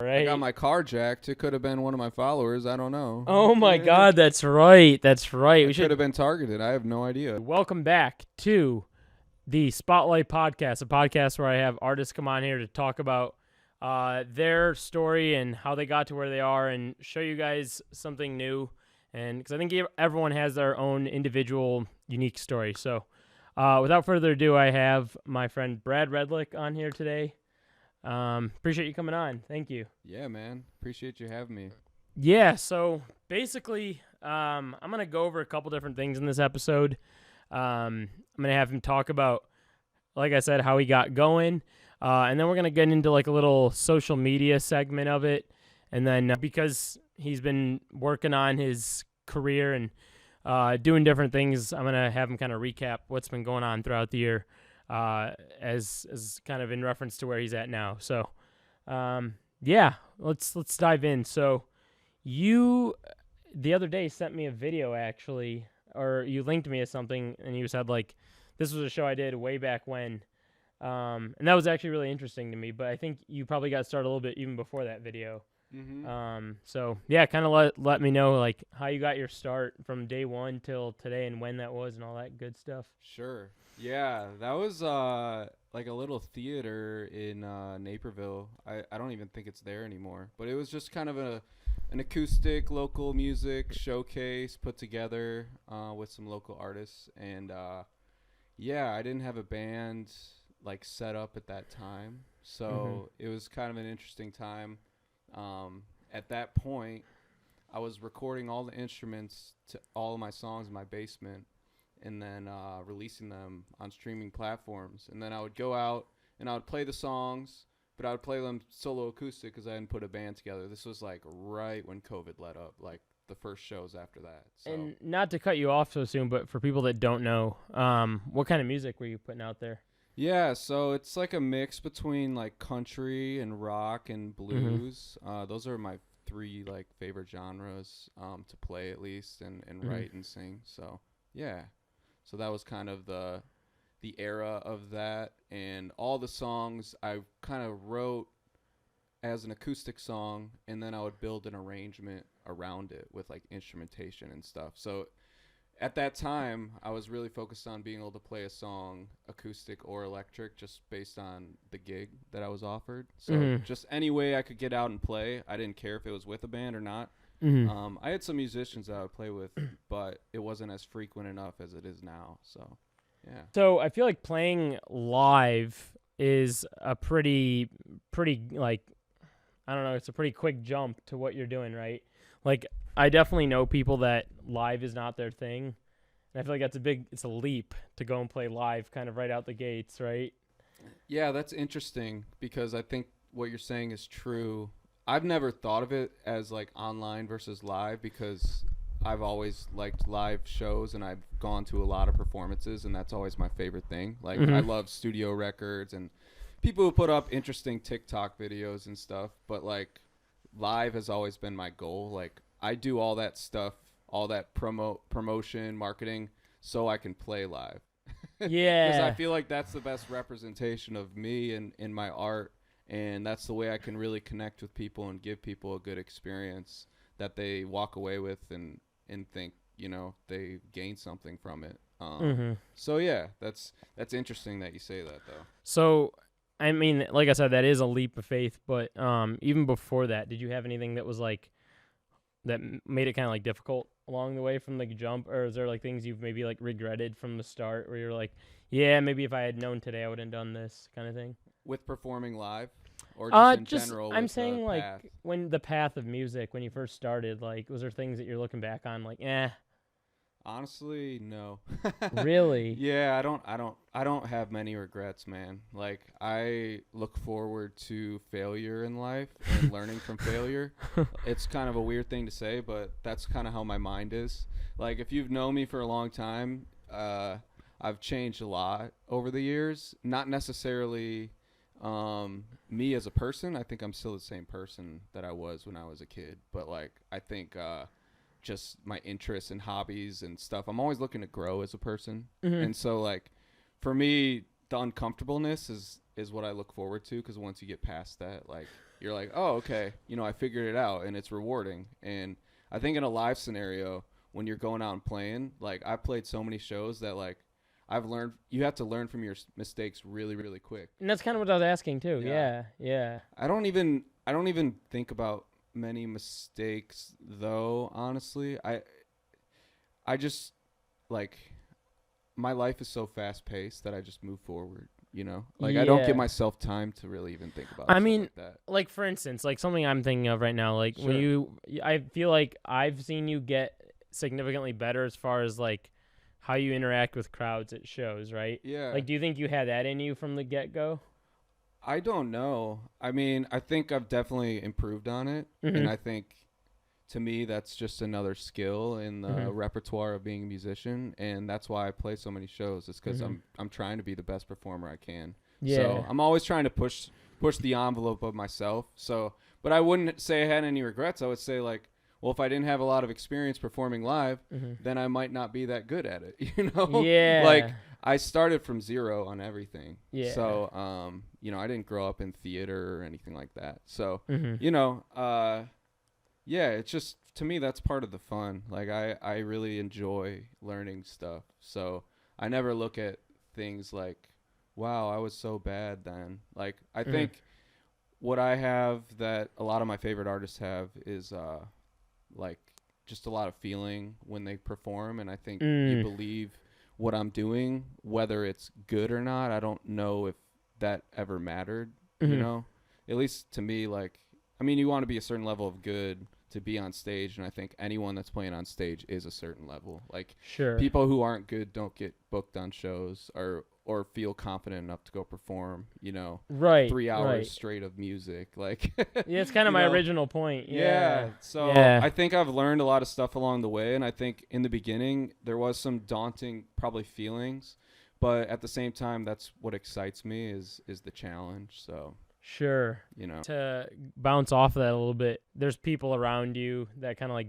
right? I got my car jacked. It could have been one of my followers. I don't know. Oh my God, that's right. That's right. We It could have should been targeted. I have no idea. welcome back to the Spotlight Podcast, a podcast where I have artists come on here to talk about their story and how they got to where they are and show you guys something new. And because I think everyone has their own individual, unique story. So without further ado, I have my friend Brad Redlick on here today. Appreciate you coming on. Thank you. Yeah, man. Appreciate you having me. Yeah, so basically, I'm going to go over a couple different things in this episode. I'm going to have him talk about, like I said, how he got going. And then we're going to get into like a little social media segment of it. And then because he's been working on his career and doing different things, I'm going to have him kind of recap what's been going on throughout the year as kind of in reference to where he's at now. So, yeah, let's dive in. So you the other day sent me a video actually, or you linked me to something, and you said like this was a show I did way back when, and that was actually really interesting to me. But I think you probably got started a little bit even before that video. Mm-hmm. So yeah, kind of let me know like how you got your start from day one till today and when that was and all that good stuff. Sure. Yeah, that was like a little theater in Naperville. I don't even think it's there anymore, but it was just kind of an acoustic local music showcase put together with some local artists. And yeah, I didn't have a band like set up at that time, so it was kind of an interesting time. At that point, I was recording all the instruments to all of my songs in my basement and then releasing them on streaming platforms. And then I would go out and I would play the songs, but I would play them solo acoustic because I hadn't put a band together. This was like right when COVID let up, like the first shows after that. So. And not to cut you off so soon, but for people that don't know, what kind of music were you putting out there? Yeah, so it's like a mix between like country and rock and blues. Those are my three like favorite genres to play at least and write and sing. So yeah, so that was kind of the era of that, and all the songs I kind of wrote as an acoustic song, and then I would build an arrangement around it with like instrumentation and stuff. So at that time, I was really focused on being able to play a song acoustic or electric just based on the gig that I was offered. So just any way I could get out and play. I didn't care if it was with a band or not. I had some musicians that I would play with, but it wasn't as frequent enough as it is now. So, yeah. So I feel like playing live is a pretty like, I don't know, it's a pretty quick jump to what you're doing, right? Like, I definitely know people that live is not their thing. And I feel like it's a leap to go and play live kind of right out the gates, right? Yeah, that's interesting because I think what you're saying is true. I've never thought of it as like online versus live because I've always liked live shows and I've gone to a lot of performances, and that's always my favorite thing. Like I love studio records and people who put up interesting TikTok videos and stuff, but like live has always been my goal. Like I do all that stuff, all that promotion, marketing, so I can play live. Yeah. Because I feel like that's the best representation of me and in my art, and that's the way I can really connect with people and give people a good experience that they walk away with and think, you know, they gain something from it. So yeah, that's interesting that you say that though. So, I mean, like I said, that is a leap of faith, but even before that, did you have anything that was like, that made it kind of like difficult along the way from like jump, or is there like things you've maybe like regretted from the start where you're like, yeah, maybe if I had known today I would have done this kind of thing? With performing live, or just in general? I'm with saying the like path? when the path of music, when you first started, like was there things that you're looking back on like, Honestly, no. really? Yeah, I don't have many regrets, man. Like I look forward to failure in life and learning from failure. It's kind of a weird thing to say, but that's kind of how my mind is. Like if you've known me for a long time, I've changed a lot over the years. Not necessarily me as a person. I think I'm still the same person that I was when I was a kid, but like I think just my interests and hobbies and stuff, I'm always looking to grow as a person. And so like for me, the uncomfortableness is what I look forward to, because once you get past that, like you're like, oh, okay, I figured it out, and it's rewarding. And I think in a live scenario, when you're going out and playing, like I played so many shows that like I've learned you have to learn from your mistakes really, really quick. And that's kind of what I was asking too. Yeah. Yeah. I don't even think about many mistakes though, honestly. I just like my life is so fast paced that I just move forward. Like I don't Yeah. give myself time to really even think about I stuff mean, like that. Like for instance, like something I'm thinking of right now, like when Sure. I feel like I've seen you get significantly better as far as like how you interact with crowds at shows, right? Yeah. Like, do you think you had that in you from the get go? I don't know. I mean, I think I've definitely improved on it, Mm-hmm. and I think to me that's just another skill in the Mhm. repertoire of being a musician, and that's why I play so many shows. It's because Mhm. I'm trying to be the best performer I can. Yeah. So I'm always trying to push the envelope of myself. So, but I wouldn't say I had any regrets. I would say like, well, if I didn't have a lot of experience performing live, Mhm. then I might not be that good at it. You know? Yeah. Like I started from zero on everything. Yeah. So, I didn't grow up in theater or anything like that. So, Mhm. yeah, it's just to me that's part of the fun. Like I really enjoy learning stuff. So I never look at things like, wow, I was so bad then. Like I Mhm. think what I have that a lot of my favorite artists have is like just a lot of feeling when they perform, and I think you believe what I'm doing, whether it's good or not. I don't know if that ever mattered, Mhm. At least to me, like, I mean, you want to be a certain level of good to be on stage, and I think anyone that's playing on stage is a certain level. Like, Sure. people who aren't good don't get booked on shows or feel confident enough to go perform, Right. 3 hours Right. straight of music. Like, Yeah, it's kind of you my know? original point. Yeah. So Yeah. I think I've learned a lot of stuff along the way, and I think in the beginning there was some daunting probably feelings, but at the same time that's what excites me is the challenge. So, Sure. you know. To bounce off of that a little bit, there's people around you that kind of like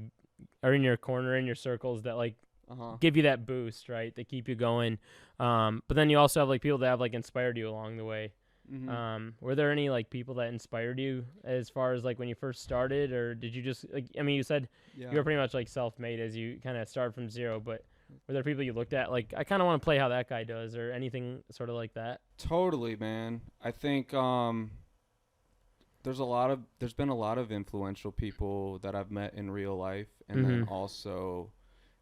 are in your corner, in your circles that like Uh-huh. give you that boost, right? That keep you going. But then you also have like people that have like inspired you along the way. Mhm. Were there any like people that inspired you as far as like when you first started, or did you just like? I mean, you said Yeah. you were pretty much like self-made as you kind of started from zero, but were there people you looked at like I kind of want to play how that guy does, or anything sort of like that? Totally, man. I think there's been a lot of influential people that I've met in real life, and then Mhm. also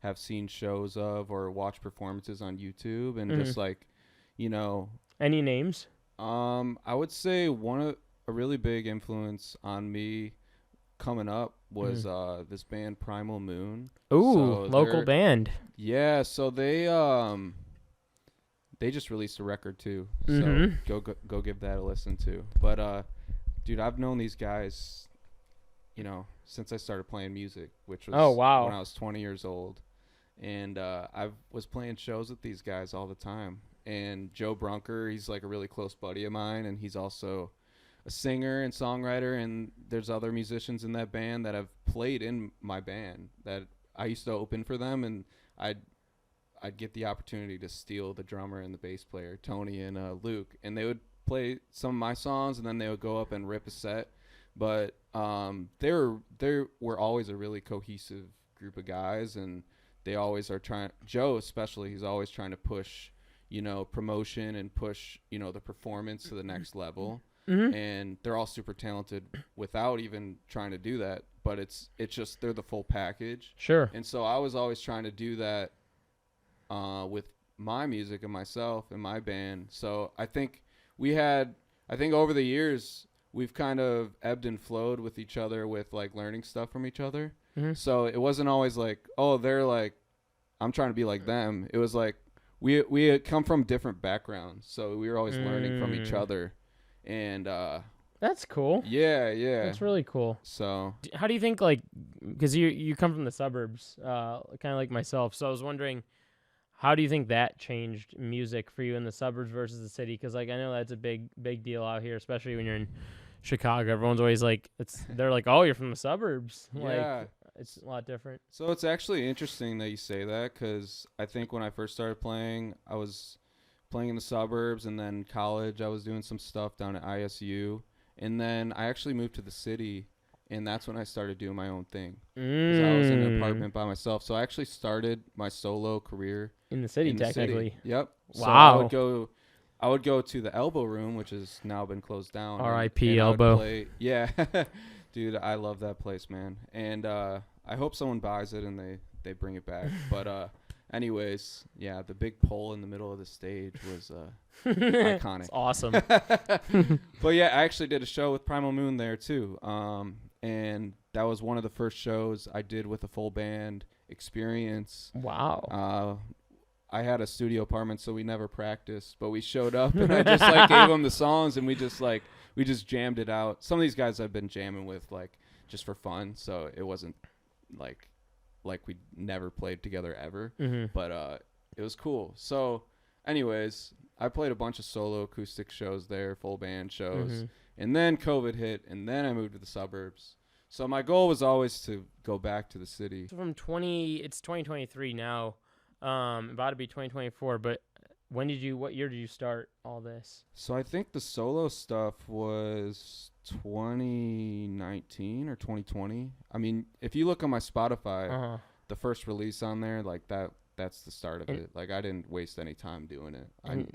have seen shows of or watched performances on YouTube, and Mhm. just like, you know, Any names? I would say a really big influence on me coming up was this band Primal Moon. Ooh, So local they're band. yeah, so they just released a record too. So Mhm. go give that a listen to. But dude, I've known these guys, since I started playing music, which was Oh, wow. when I was 20 years old. And I was playing shows with these guys all the time. And Joe Brunker, he's like a really close buddy of mine, and he's also a singer and songwriter. And there's other musicians in that band that have played in my band that I used to open for them, and I'd get the opportunity to steal the drummer and the bass player, Tony and Luke, and they would play some of my songs, and then they would go up and rip a set. But they were always a really cohesive group of guys, and they always are trying. Joe especially, he's always trying to push, promotion and push, the performance to the next level. Mhm. And they're all super talented without even trying to do that. But it's just they're the full package. Sure. And so I was always trying to do that with my music and myself and my band. So I think over the years we've kind of ebbed and flowed with each other with like learning stuff from each other. Mhm. So it wasn't always like, oh, they're like, I'm trying to be like them. It was like we had come from different backgrounds, so we were always learning from each other. And That's cool. yeah. That's really cool. So How do you think like because you come from the suburbs, kind of like myself. So I was wondering, how do you think that changed music for you in the suburbs versus the city? Because like I know that's a big deal out here, especially when you're in Chicago. Everyone's always like, they're like, oh, you're from the suburbs. yeah. Like it's a lot different. So it's actually interesting that you say that, because I think when I first started playing, I was playing in the suburbs, and then college I was doing some stuff down at ISU, And then I actually moved to the city, and that's when I started doing my own thing. Because I was in an apartment by myself. So I actually started my solo career in the city, in the technically. city. Yep. So Wow. I would go to the Elbow Room, which has now been closed down. R.I.P. and I would Elbow. yeah. Dude, I love that place, man. And I hope someone buys it and they bring it back. But anyways, yeah, the big pole in the middle of the stage was iconic. It's awesome. But yeah, I actually did a show with Primal Moon there too. And that was one of the first shows I did with a full band experience. Wow. I had a studio apartment, so we never practiced, but we showed up and I just like gave them the songs and we just jammed it out. Some of these guys I've been jamming with like just for fun, so it wasn't like we never played together ever. But it was cool. So anyways, I played a bunch of solo acoustic shows there, full band shows. And then COVID hit, and then I moved to the suburbs. So my goal was always to go back to the city. So it's 2023 now. About to be 2024, but what year did you start all this? So I think the solo stuff was 2019 or 2020. I mean, if you look on my Spotify, the first release on there, like that's the start of it. Like I didn't waste any time doing it.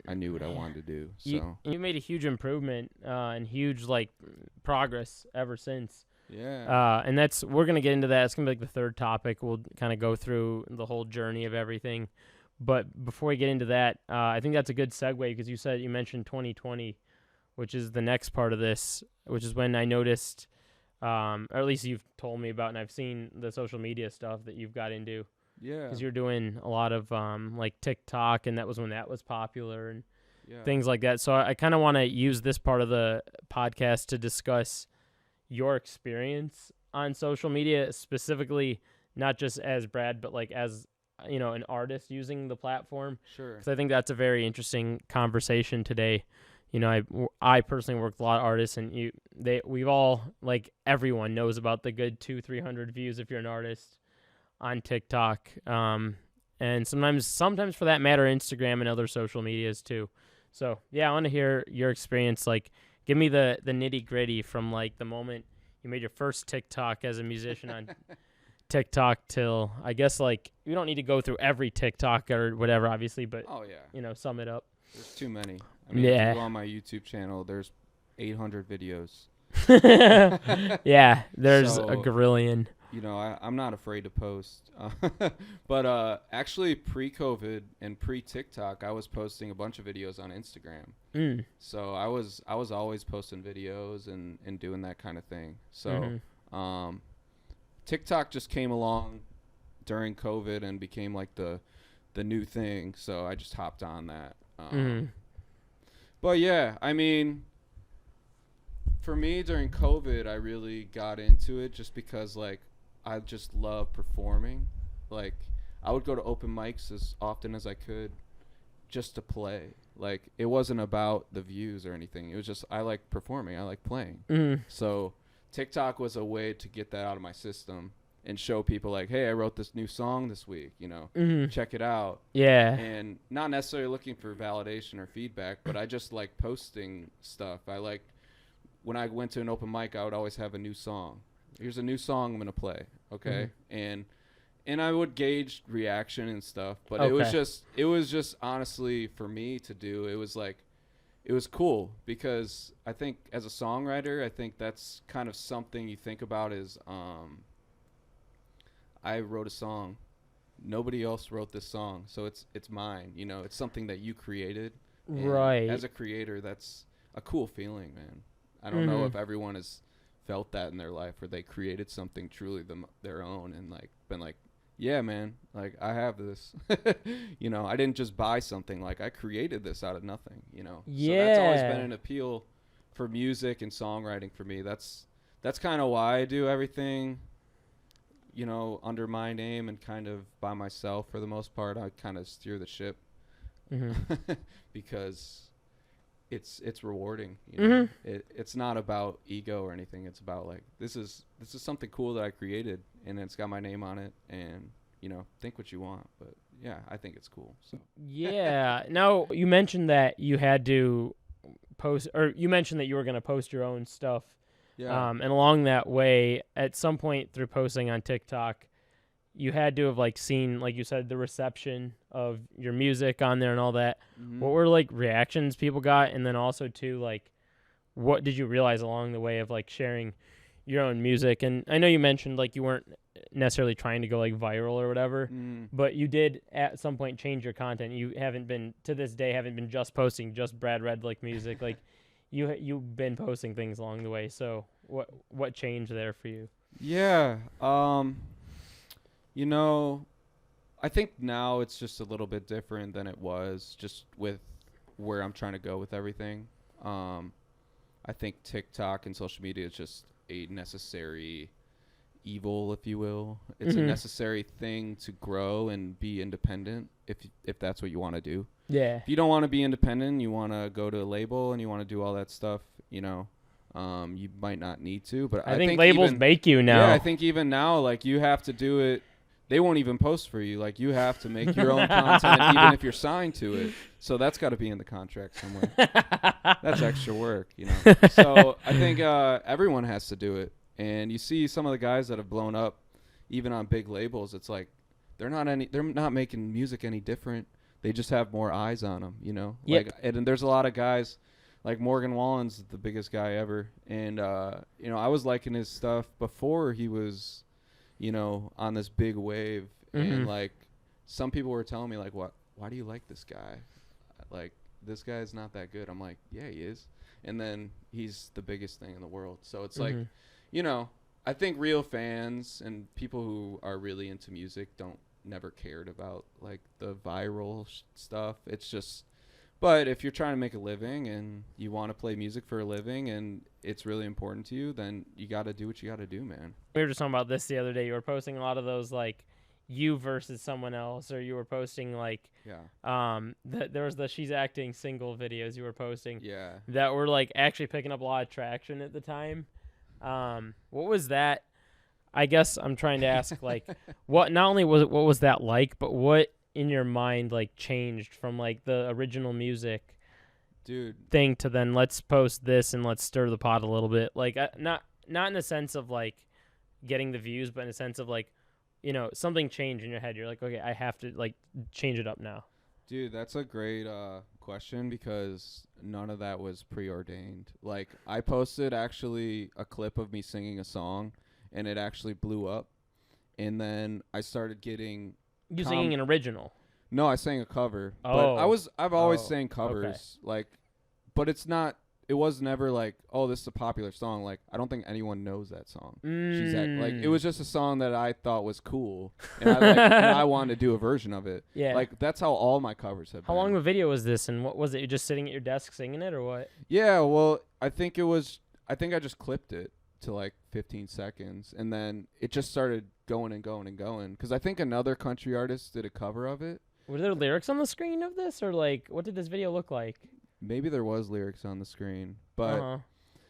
I knew what I wanted to do. So you made a huge improvement and huge like progress ever since. Yeah. And we're gonna get into that. It's gonna be like the third topic. We'll kind of go through the whole journey of everything. But before we get into that, I think that's a good segue because you mentioned 2020, which is the next part of this, which is when I noticed, or at least you've told me about, and I've seen the social media stuff that you've got into. Yeah. Because you're doing a lot of like TikTok, and that was when that was popular and Yeah. things like that. So I kind of want to use this part of the podcast to discuss your experience on social media, specifically not just as Brad, but like as an artist using the platform. Sure. Because I think that's a very interesting conversation today. I personally work with a lot of artists, and we've all, like, everyone knows about the good 200-300 views if you're an artist on TikTok, and sometimes for that matter, Instagram and other social medias too. So yeah, I want to hear your experience. Like, give me the nitty gritty from like the moment you made your first TikTok as a musician on TikTok till, I guess, like, you don't need to go through every TikTok or whatever, obviously, but Oh yeah. sum it up. There's too many. I mean, if you go on my YouTube channel, there's 800 videos. Yeah, there's So, a gazillion. I'm not afraid to post. But actually, pre-COVID and pre-TikTok, I was posting a bunch of videos on Instagram. So I was always posting videos and doing that kind of thing. So TikTok just came along during COVID and became like the new thing. So I just hopped on that. But yeah, I mean, for me during COVID, I really got into it just because, like, I just love performing. Like, I would go to open mics as often as I could just to play. Like, it wasn't about the views or anything. It was just, I like performing. I like playing. So TikTok was a way to get that out of my system and show people, like, hey, I wrote this new song this week, check it out. Yeah. And not necessarily looking for validation or feedback, but I just like posting stuff. I like, when I went to an open mic, I would always have a new song. Here's a new song I'm going to play. Okay. And I would gauge reaction and stuff, but it was just honestly for me to do. It was like, it was cool because I think as a songwriter, I think that's kind of something you think about is, I wrote a song. Nobody else wrote this song, so it's mine. It's something that you created. And right. As a creator, that's a cool feeling, man. I don't know if everyone has felt that in their life where they created something truly their own and like been like, yeah, man, like I have this. I didn't just buy something. Like I created this out of nothing. Yeah. So that's always been an appeal for music and songwriting for me. That's kind of why I do everything. Under my name and kind of by myself for the most part. I kind of steer the ship because it's rewarding. It's not about ego or anything. It's about like this is something cool that I created and it's got my name on it. And think what you want, but yeah, I think it's cool. So yeah. Now you mentioned that you had to post, or you mentioned that you were going to post your own stuff. Yeah. And along that way, at some point through posting on TikTok, you had to have like seen, like you said, the reception of your music on there and all that. Mm-hmm. What were like reactions people got, and then also too, like, what did you realize along the way of like sharing your own music? And I know you mentioned like you weren't necessarily trying to go like viral or whatever, but you did at some point change your content. You haven't been, to this day, haven't been just posting just Brad Redlick music. Like you've been posting things along the way. So what changed there for you? Yeah. You know, I think now it's just a little bit different than it was, just with where I'm trying to go with everything. I think TikTok and social media is just a necessary evil, if you will. It's a necessary thing to grow and be independent, if that's what you want to do. Yeah. If you don't want to be independent, you want to go to a label and you want to do all that stuff, you might not need to. But I think labels make you now. Yeah, I think even now, like, you have to do it. They won't even post for you. Like, you have to make your own content, even if you're signed to it. So that's got to be in the contract somewhere. That's extra work, So I think everyone has to do it. And you see some of the guys that have blown up, even on big labels. It's like they're not making music any different. They just have more eyes on them, Yep. Like, and there's a lot of guys, like Morgan Wallen's the biggest guy ever, and I was liking his stuff before he was, on this big wave, and like some people were telling me like, why do you like this guy? Like, this guy's not that good. I'm like, yeah, he is. And then he's the biggest thing in the world. So it's like, I think real fans and people who are really into music never cared about like the viral stuff. It's just, but if you're trying to make a living and you want to play music for a living and it's really important to you, then you got to do what you got to do, man. We were just talking about this the other day. You were posting a lot of those like you versus someone else, or you were posting like there was the She's Acting single videos you were posting that were like actually picking up a lot of traction at the time. What was that? I guess I'm trying to ask like what was that like, but what in your mind like changed from like the original music thing to then let's post this and let's stir the pot a little bit, like not in the sense of like getting the views, but in the sense of like something changed in your head. You're like, okay, I have to like change it up now. Dude, that's a great question, because none of that was preordained. Like, I posted actually a clip of me singing a song, and it actually blew up. And then I started getting you singing an original. No, I sang a cover. Oh. But I've always sang covers. Okay. Like, but it was never like, oh, this is a popular song. Like, I don't think anyone knows that song. Like, it was just a song that I thought was cool, and I wanted to do a version of it. Yeah. Like, that's how all my covers have been. How long of a video was this, and what was it? You just sitting at your desk singing it, or what? Yeah, well, I think I just clipped it to like 15 seconds, and then it just started going and going and going, because I think another country artist did a cover of it. Were there lyrics on the screen of this, or like what did this video look like? Maybe there was lyrics on the screen, but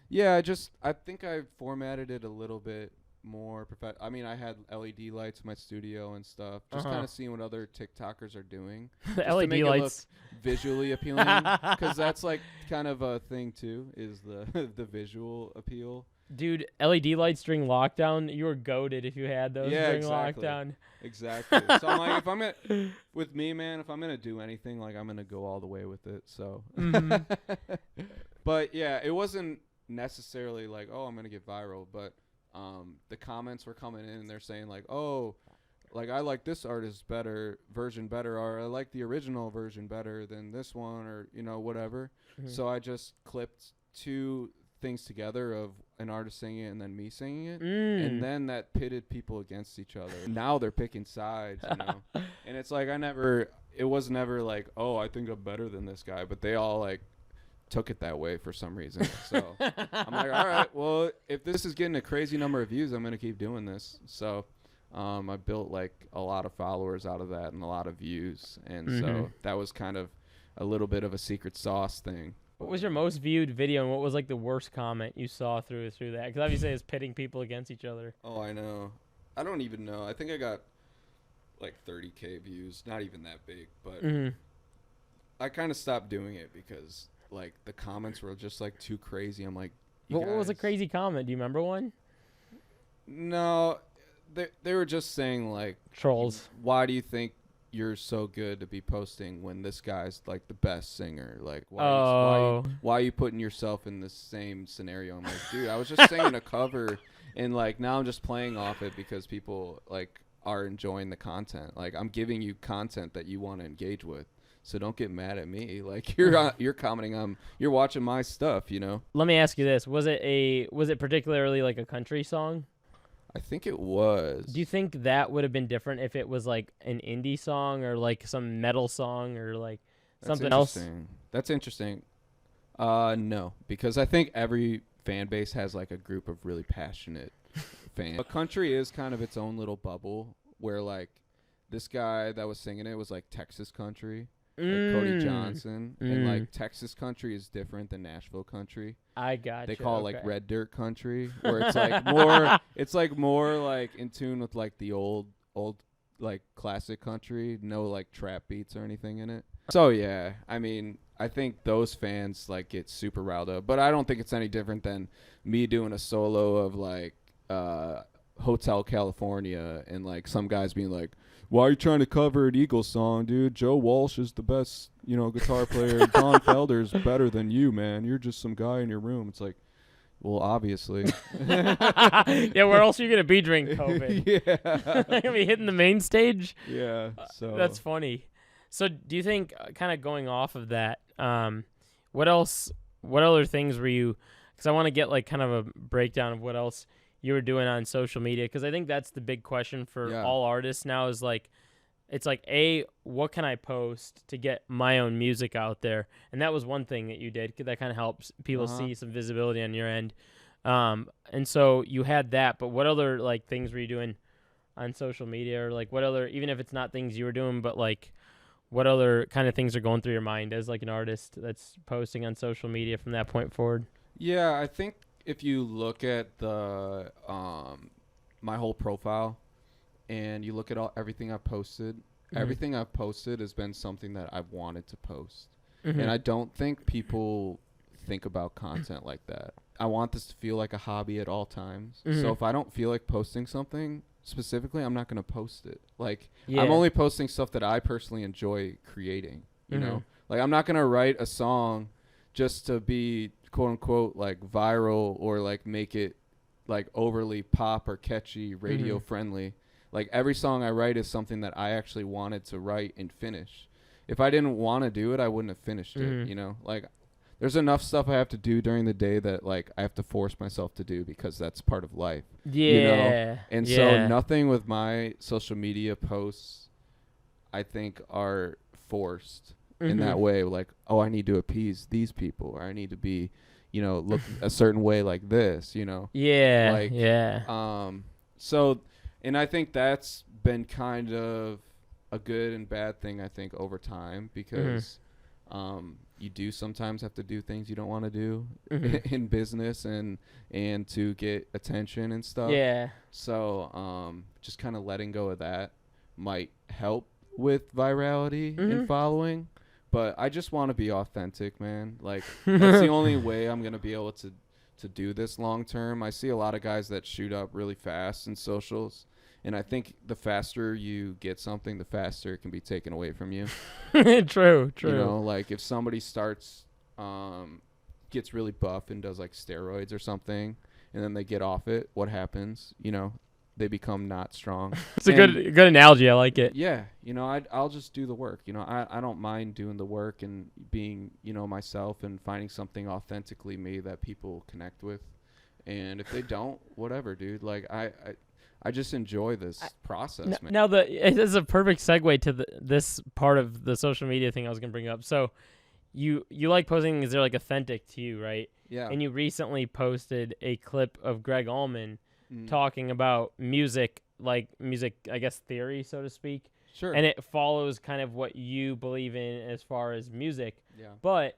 yeah, I think I formatted it a little bit more I mean, I had LED lights in my studio and stuff, just kind of seeing what other TikTokers are doing. The LED lights look visually appealing, because that's like kind of a thing too, is the visual appeal. Dude, LED lights during lockdown, you were goated if you had those during lockdown. Exactly. So I'm like, if I'm gonna do anything, like, I'm gonna go all the way with it. So, but yeah, it wasn't necessarily like, oh, I'm gonna get viral, but the comments were coming in and they're saying like, oh, like, I like this artist's version better, or I like the original version better than this one, or whatever. So I just clipped two things together of an artist singing it and then me singing it, and then that pitted people against each other. Now they're picking sides, and it's like it was never like, oh, I think I'm better than this guy, but they all like took it that way for some reason. So I'm like, all right, well, if this is getting a crazy number of views, I'm gonna keep doing this. So I built like a lot of followers out of that and a lot of views, and so that was kind of a little bit of a secret sauce thing. What was your most viewed video, and what was like the worst comment you saw through that? Because obviously it's pitting people against each other. Oh, I know. I don't even know. I think I got like 30K views. Not even that big, but I kind of stopped doing it because like the comments were just like too crazy. I'm like, What was a guys- crazy comment? Do you remember one? No, they were just saying like, Trolls. why do you think you're so good to be posting when this guy's like the best singer? Like, Oh. why are you putting yourself in the same scenario? I'm like, dude, I was just singing a cover, and like now I'm just playing off it because people like are enjoying the content. Like, I'm giving you content that you want to engage with. So don't get mad at me. Like, you're commenting on, you're watching my stuff, you know? Let me ask you this: was it particularly like a country song? I think it was. Do you think that would have been different if it was like an indie song or like some metal song or like something else? That's interesting. No, because I think every fan base has like a group of really passionate fans. But country is kind of its own little bubble where like this guy that was singing it was like Texas country, like Cody Johnson, and like Texas country is different than Nashville country. I got. They call it like red dirt country, where it's like more, it's like more like in tune with like the old like classic country, no like trap beats or anything in it. So yeah, I mean, I think those fans like get super riled up, but I don't think it's any different than me doing a solo of like Hotel California and like some guys being like, why are you trying to cover an Eagles song, dude? Joe Walsh is the best, guitar player. Don Felder's better than you, man. You're just some guy in your room. It's like, well, obviously. Yeah, where else are you gonna be during COVID? Yeah. You're gonna be hitting the main stage. Yeah. So That's funny. So, do you think, kind of going off of that, what else? What other things were you? Because I want to get like kind of a breakdown of what else you were doing on social media, because I think that's the big question for all artists now is like, it's like, what can I post to get my own music out there? And that was one thing that you did, 'cause that kind of helps people see some visibility on your end. And so you had that, but what other like things were you doing on social media, or like what other, even if it's not things you were doing, but like what other kind of things are going through your mind as like an artist that's posting on social media from that point forward? Yeah, I think if you look at the my whole profile and you look at everything I've posted, everything I've posted has been something that I've wanted to post. And I don't think people think about content like that. I want this to feel like a hobby at all times. So if I don't feel like posting something specifically, I'm not going to post it. Like, I'm only posting stuff that I personally enjoy creating, you know? Like, I'm not going to write a song just to be quote unquote like viral or like make it like overly pop or catchy, radio friendly. Like, every song I write is something that I actually wanted to write and finish. If I didn't want to do it, I wouldn't have finished it, you know? Like, there's enough stuff I have to do during the day that like I have to force myself to do because that's part of life. Yeah. You know? And so nothing with my social media posts I think are forced in that way, like, oh, I need to appease these people, or I need to be, look a certain way like this, Yeah. Like, yeah. So, and I think that's been kind of a good and bad thing, I think, over time, because you do sometimes have to do things you don't want to do in business and to get attention and stuff. Yeah. So just kind of letting go of that might help with virality and following. But I just want to be authentic, man. Like, that's the only way I'm going to be able to do this long term. I see a lot of guys that shoot up really fast in socials. And I think the faster you get something, the faster it can be taken away from you. True. Like if somebody starts, gets really buff and does like steroids or something, and then they get off it, what happens? They become not strong. It's a good analogy. I like it. Yeah. I'll just do the work. I don't mind doing the work and being, myself and finding something authentically me that people connect with. And if they don't, whatever, dude. Like I just enjoy this process, man. Now, it is a perfect segue to this part of the social media thing I was going to bring up. So you like posting things that are like authentic to you, right? Yeah. And you recently posted a clip of Greg Allman talking about music, I guess, theory, so to speak. Sure. And it follows kind of what you believe in as far as music. Yeah. But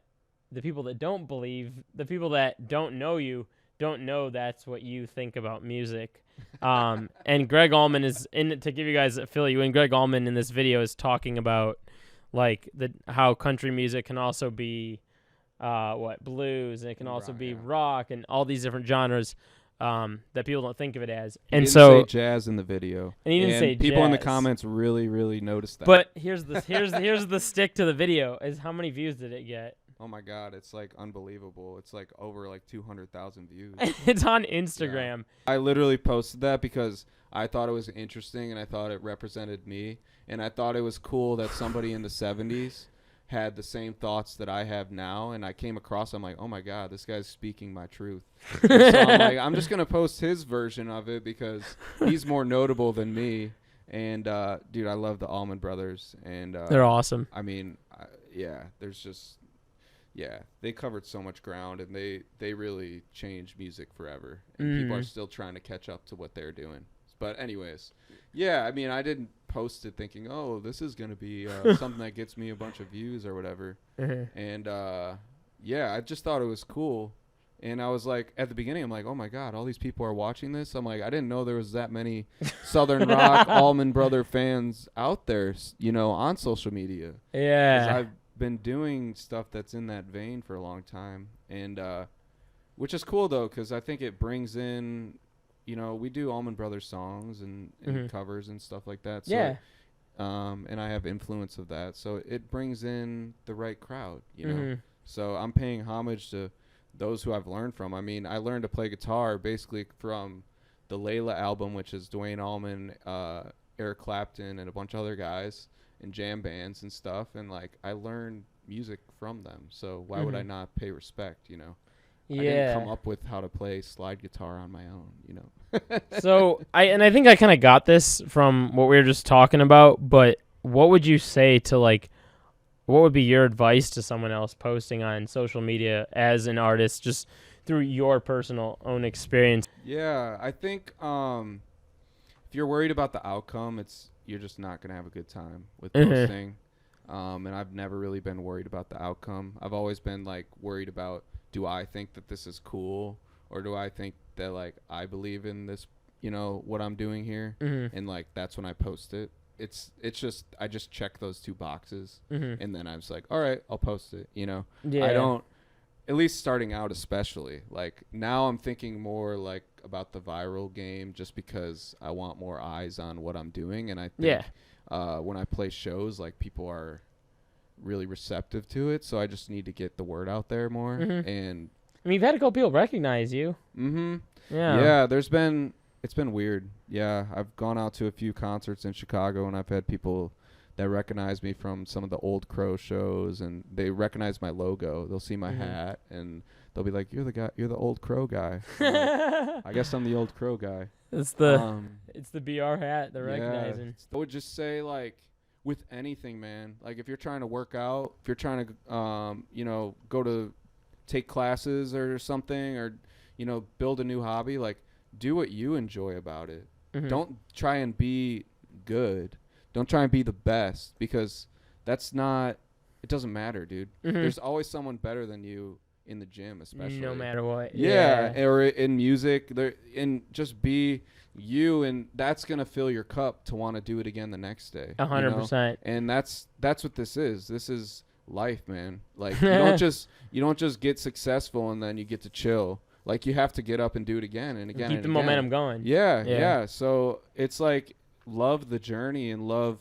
the people that don't believe, the people that don't know you, don't know that's what you think about music. And Greg Allman is to give you guys a fill you in. Greg Allman in this video is talking about like how country music can also be blues, and it can also Rock, be yeah. rock and all these different genres that people don't think of it as. He And didn't so, say jazz in the video, and he didn't say people in the jazz. comments really noticed that. But here's the stick to the video is how many views did it get? oh my God, it's like unbelievable. It's like over like 200,000 views. It's on Instagram. I literally posted that because I thought it was interesting and I thought it represented me, and I thought it was cool that somebody in the 70s had the same thoughts that I have now, and I came across, I'm like, oh my God, this guy's speaking my truth. And so I'm like, I'm just going to post his version of it because he's more notable than me. And dude, I love the Allman Brothers, and They're awesome. I mean, there's just, they covered so much ground, and they really changed music forever, and people are still trying to catch up to what they're doing. But anyways, I mean, I didn't post it thinking, oh, this is going to be something that gets me a bunch of views or whatever. And I just thought it was cool. And I was like, at the beginning, I'm like, oh my God, all these people are watching this. I'm like, I didn't know there was that many Southern Rock Allman Brother fans out there, on social media. 'Cause I've been doing stuff that's in that vein for a long time. And which is cool, though, because I think it brings in, we do Allman Brothers songs and covers and stuff like that. So, and I have influence of that. So it brings in the right crowd, So I'm paying homage to those who I've learned from. I mean, I learned to play guitar basically from the Layla album, which is Duane Allman, Eric Clapton, and a bunch of other guys in jam bands and stuff. And, like, I learned music from them. So why would I not pay respect, I didn't come up with how to play slide guitar on my own, So I think I kind of got this from what we were just talking about, but what would you say to, like, what would be your advice to someone else posting on social media as an artist, just through your personal own experience? Yeah, I think if you're worried about the outcome, you're just not going to have a good time with posting. And I've never really been worried about the outcome. I've always been, like, worried about, do I think that this is cool, or do I think that, like, I believe in this, what I'm doing here? And, like, that's when I post it. It's just, I just check those two boxes, and then I was like, all right, I'll post it, I don't, at least starting out especially, like, now I'm thinking more, like, about the viral game, just because I want more eyes on what I'm doing. And I think when I play shows, like, people are really receptive to it, so I just need to get the word out there more. And I mean, you've had a couple people recognize you. Yeah, it's been weird. Yeah, I've gone out to a few concerts in Chicago, and I've had people that recognize me from some of the Old Crow shows, and they recognize my logo. They'll see my hat, and they'll be like, "You're the guy. You're the Old Crow guy." Like, I guess I'm the Old Crow guy. It's the BR hat they're recognizing. I would just say, like, with anything, man. Like, if you're trying to work out, if you're trying to, go to take classes or something, or, build a new hobby, like, do what you enjoy about it. Don't try and be good. Don't try and be the best, because it doesn't matter, dude. There's always someone better than you in the gym, especially. No matter what. Yeah. Or in music, and just be you, and that's going to fill your cup to want to do it again the next day. 100%. And that's what this is. This is life, man. Like, you don't just get successful and then you get to chill. Like, you have to get up and do it again and again. Keep the momentum going. Yeah. So it's like, love the journey and love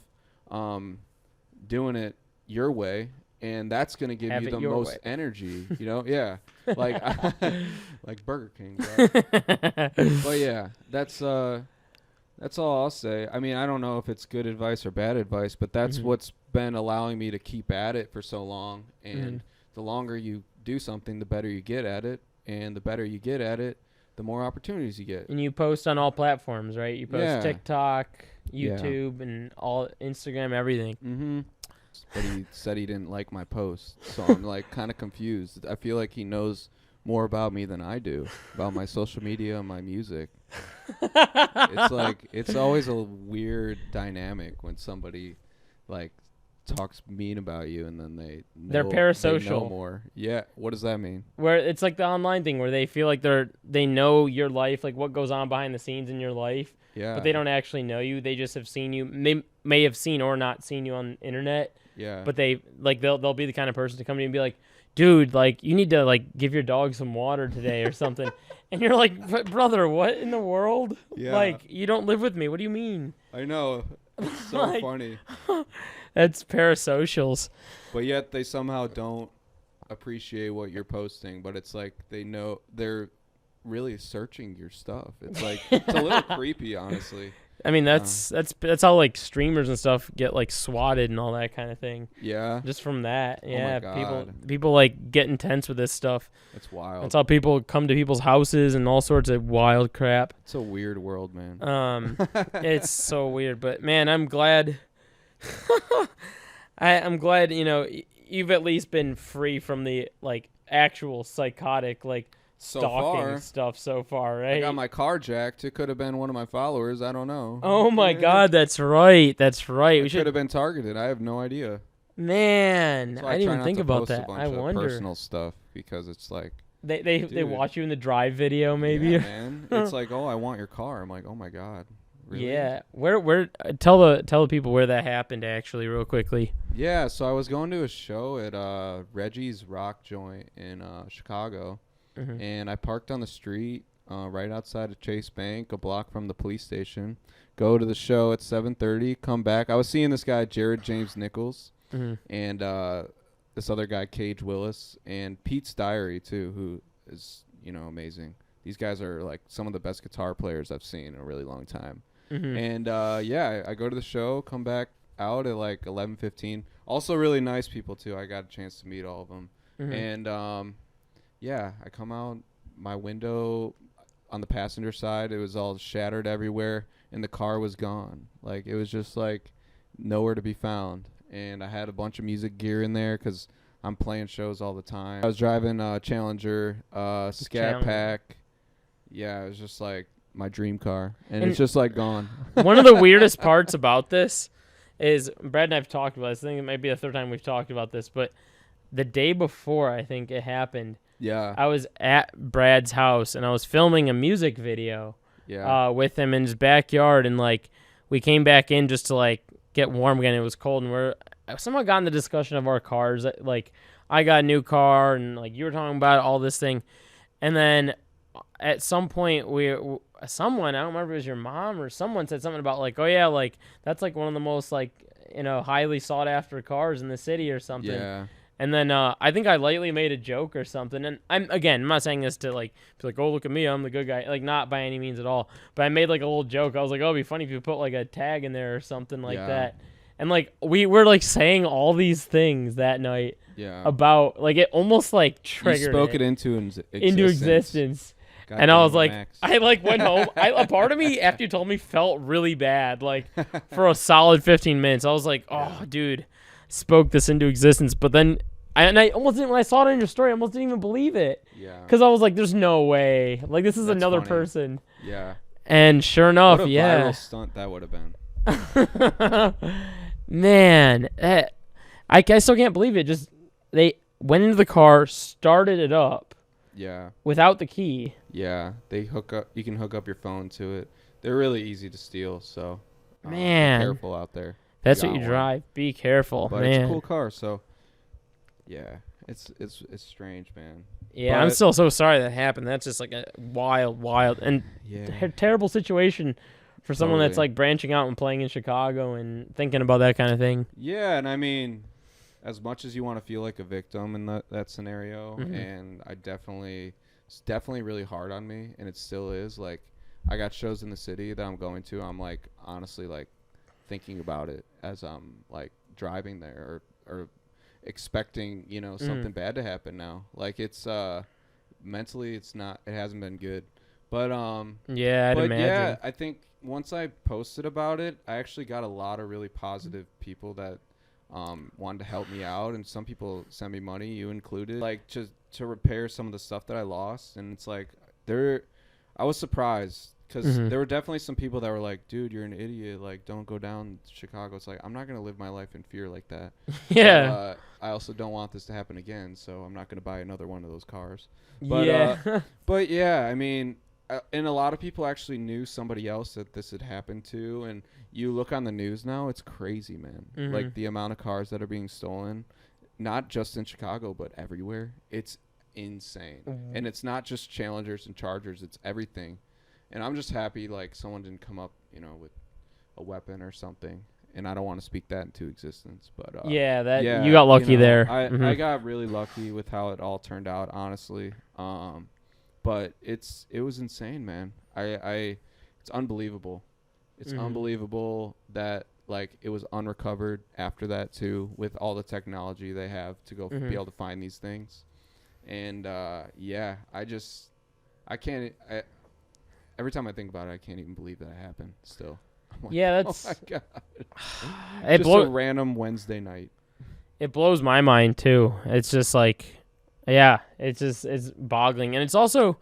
doing it your way, and that's going to give you the most energy, Yeah. Like like Burger King, bro. But yeah, that's all I'll say. I mean, I don't know if it's good advice or bad advice, but that's what's been allowing me to keep at it for so long. And the longer you do something, the better you get at it, and the better you get at it, the more opportunities you get. And you post on all platforms, right? You post TikTok, YouTube, and all Instagram, everything. But he said he didn't like my post, so I'm, like, kind of confused. I feel like he knows more about me than I do, about my social media and my music. It's like, it's always a weird dynamic when somebody, like, talks mean about you, and then they're parasocial. They know more. Yeah. What does that mean? Where it's like the online thing where they feel like they know your life, like what goes on behind the scenes in your life. Yeah. But they don't actually know you. They just have seen you. They may have seen or not seen you on the internet. Yeah. But they'll be the kind of person to come to you and be like, dude, like, you need to, like, give your dog some water today or something. And you're like, brother, what in the world? Yeah. Like, you don't live with me. What do you mean? I know. It's so Like- funny. That's parasocials. But yet they somehow don't appreciate what you're posting. But it's like they're really searching your stuff. It's like it's a little creepy, honestly. I mean, that's how, like, streamers and stuff get, like, swatted and all that kind of thing. Yeah, Just from that. Oh my Yeah, God. people, like, get intense with this stuff. it's wild. That's how people come to people's houses and all sorts of wild crap. It's a weird world, man. It's so weird, but man, I'm glad. I'm glad, you've at least been free from the, like, actual psychotic, like, So stalking far. stuff so far, I right? got my car jacked. It could have been one of my followers. I don't know. Oh my God, that's right. That's right. We It could should, have been targeted. I have no idea. man. So I I didn't try even not think to about post a that. bunch I of wonder. personal stuff because it's like, They Dude. watch you in the drive video, maybe. yeah, man. It's like, oh, I want your car. I'm like, oh my God. Really? Yeah. Where? Tell the people where that happened actually, real quickly. Yeah, so I was going to a show at Reggie's Rock Joint in Chicago, Mhm. and I parked on the street right outside of Chase Bank, a block from the police station. Go to the show at 7:30, come back. I was seeing this guy, Jared James Nichols, Mhm. and this other guy, Cage Willis, and Pete's Diary, too, who is, amazing. These guys are, like, some of the best guitar players I've seen in a really long time. Mhm. And I go to the show, come back out at like 11:15. Also really nice people too. I got a chance to meet all of them. Mhm. And I come out, my window on the passenger side, it was all shattered everywhere, and the car was gone. Like, it was just like nowhere to be found. And I had a bunch of music gear in there because I'm playing shows all the time. I was driving Challenger, Scat Challenger. Pack. Yeah, it was just like my dream car, and And- it's just like gone. One of the weirdest parts about this is Brad and I've talked about this. I think it might be the third time we've talked about this, but the day before I think it happened, Yeah, I was at Brad's house and I was filming a music video yeah, with him in his backyard, and like we came back in just to like get warm again. It was cold, and I somehow got in the discussion of our cars. Like, I got a new car, and like you were talking about all this thing, and then at some point someone, I don't remember if it was your mom or someone, said something about like, oh yeah, like that's like one of the most like highly sought after cars in the city or something. yeah, And then I think I lightly made a joke or something. And I'm not saying this to like be like, oh, look at me, I'm the good guy. Like, not by any means at all. But I made like a little joke. I was like, oh, it'd be funny if you put like a tag in there or something like Yeah. that. And like we were like saying all these things that night yeah. about like it almost like You triggered spoke it it into into existence. God And I damn was it, like, Max. I like went home. A part of me after you told me felt really bad. Like for a solid 15 minutes, I was like, oh, dude, spoke this into existence. But then I almost didn't, when I saw it in your story, I almost didn't even believe it. Yeah, Because I was like, there's no way. Like, this is That's another funny. person. yeah. And sure enough, What a yeah. viral stunt that would have been. Man, I still can't believe it. Just, they went into the car, started it up Yeah, without the key. yeah. They hook up. You can hook up your phone to it. They're really easy to steal. So, Man. be careful out there. That's You what you got one. drive. Be careful, But man. it's a cool car. So, yeah, it's strange, man. Yeah, I'm But- still so sorry that happened. That's just like a wild, and Yeah, terrible situation for someone that's Totally. like branching out and playing in Chicago and thinking about that kind of thing. yeah. And I mean, as much as you want to feel like a victim in that scenario, Mhm. and it's definitely really hard on me, and it still is. Like, I got shows in the city that I'm going to. I'm like honestly like thinking about it as I'm like driving there or expecting something bad to happen now. Like, it's mentally it hasn't been good. But Yeah, I'd but imagine. yeah, I think once I posted about it, I actually got a lot of really positive people that wanted to help me out, and some people sent me money, you included, like just to repair some of the stuff that I lost. And it's like I was surprised because Mhm. there were definitely some people that were like, dude, you're an idiot, like don't go down to Chicago. It's like, I'm not gonna live my life in fear like that. Yeah. But, I also don't want this to happen again, so I'm not gonna buy another one of those cars. but, yeah. But yeah, I mean, and a lot of people actually knew somebody else that this had happened to. And you look on the news now, it's crazy, man. Mhm. Like the amount of cars that are being stolen. not just in Chicago, but everywhere. It's insane. And it's not just Challengers and Chargers, it's everything. And I'm just happy like someone didn't come up, with a weapon or something. And I don't want to speak that into existence, but you got lucky there. I got really lucky with how it all turned out, honestly. But it was insane, man. It's unbelievable. It's unbelievable that like it was unrecovered after that too, with all the technology they have to go be able to find these things. And every time I think about it, I can't even believe that it happened still. Like, that's oh my God. Just a random Wednesday night. It blows my mind too. It's just like, it's boggling. And it's also,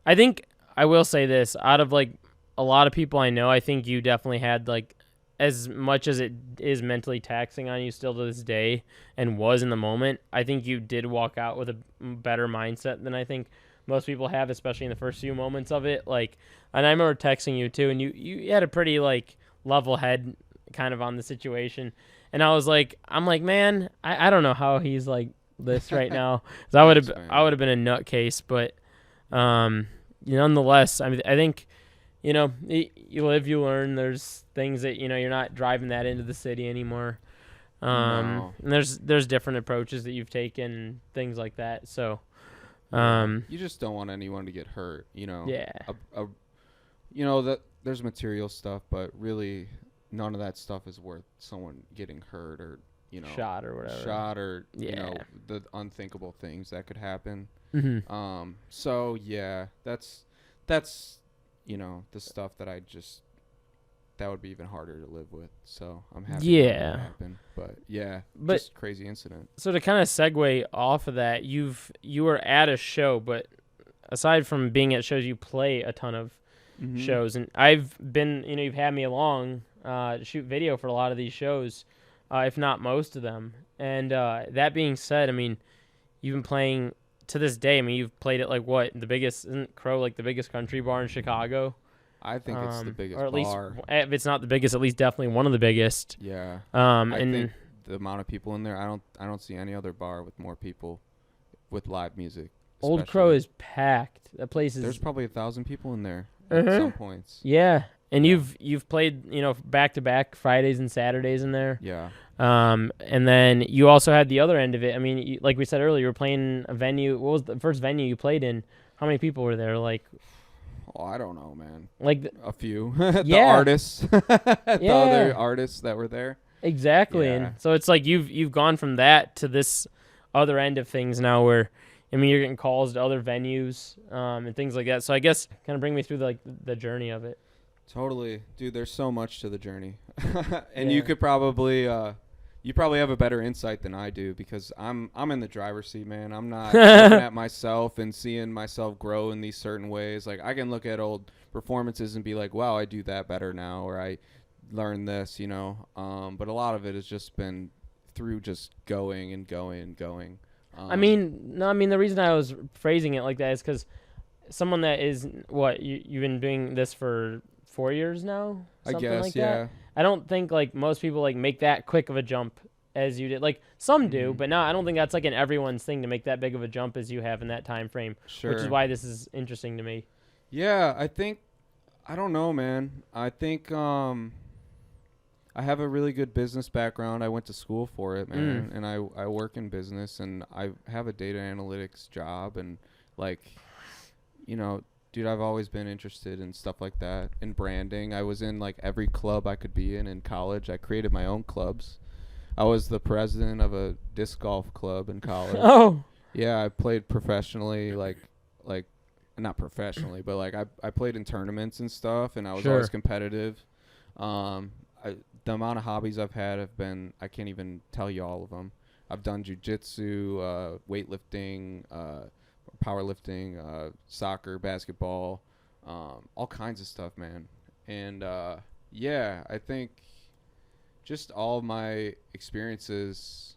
I think I will say this, out of like a lot of people I know, I think you definitely had like, as much as it is mentally taxing on you still to this day and was in the moment, I think you did walk out with a better mindset than I think most people have, especially in the first few moments of it. Like, and I remember texting you too, and you had a pretty like level head kind of on the situation. And I'm like, man, I don't know how he's like this right now. 'Cause I would have been a nutcase, but nonetheless, I mean, I think, you live, you learn. There's things that, you're not driving that into the city anymore. No. And there's different approaches that you've taken, things like that. So, you just don't want anyone to get hurt, Yeah. That there's material stuff, but really none of that stuff is worth someone getting hurt or, shot or whatever. The unthinkable things that could happen. Mm-hmm. So yeah, that's the stuff that that would be even harder to live with. So I'm happy that happened. But just crazy incident. So to kind of segue off of that, you were at a show, but aside from being at shows, you play a ton of shows. And I've been, you've had me along to shoot video for a lot of these shows, if not most of them. And that being said, I mean, you've been playing to this day. I mean, you've played at like what? Isn't Crow like the biggest country bar in Chicago? I think it's the biggest or at least, bar. If it's not the biggest, at least definitely one of the biggest. Yeah. I think the amount of people in there, I don't see any other bar with more people with live music. Old Crow is packed. That place is. There's probably 1,000 people in there at some points. Yeah, and you've played back to back Fridays and Saturdays in there. Yeah. And then you also had the other end of it. I mean, like we said earlier, you were playing a venue. What was the first venue you played in? How many people were there? Like. Oh, I don't know, man. Like a few. The artists. The other artists that were there. Exactly. Yeah. And so it's like you've gone from that to this other end of things now where, I mean, you're getting calls to other venues and things like that. So I guess kind of bring me through the journey of it. Totally. Dude, there's so much to the journey. And you could probably you probably have a better insight than I do because I'm in the driver's seat, man. I'm not looking at myself and seeing myself grow in these certain ways. Like I can look at old performances and be like, wow, I do that better now, or I learned this, but a lot of it has just been through just going and going and going. The reason I was phrasing it like that is because someone that is you've been doing this for 4 years now, I guess, like yeah. that? I don't think like most people like make that quick of a jump as you did. Like some do, but no, I don't think that's like in everyone's thing to make that big of a jump as you have in that time frame. Sure. Which is why this is interesting to me. Yeah, I don't know, man. I think I have a really good business background. I went to school for it, man, and I work in business, and I have a data analytics job, and dude, I've always been interested in stuff like that, in branding. I was in like every club I could be in college. I created my own clubs. I was the president of a disc golf club in college. Oh. Yeah, I played professionally, like not professionally, but like I played in tournaments and stuff, and I was always competitive. The amount of hobbies I've had have been, I can't even tell you all of them. I've done jujitsu, weightlifting, powerlifting, soccer, basketball, all kinds of stuff, man. And I think just all of my experiences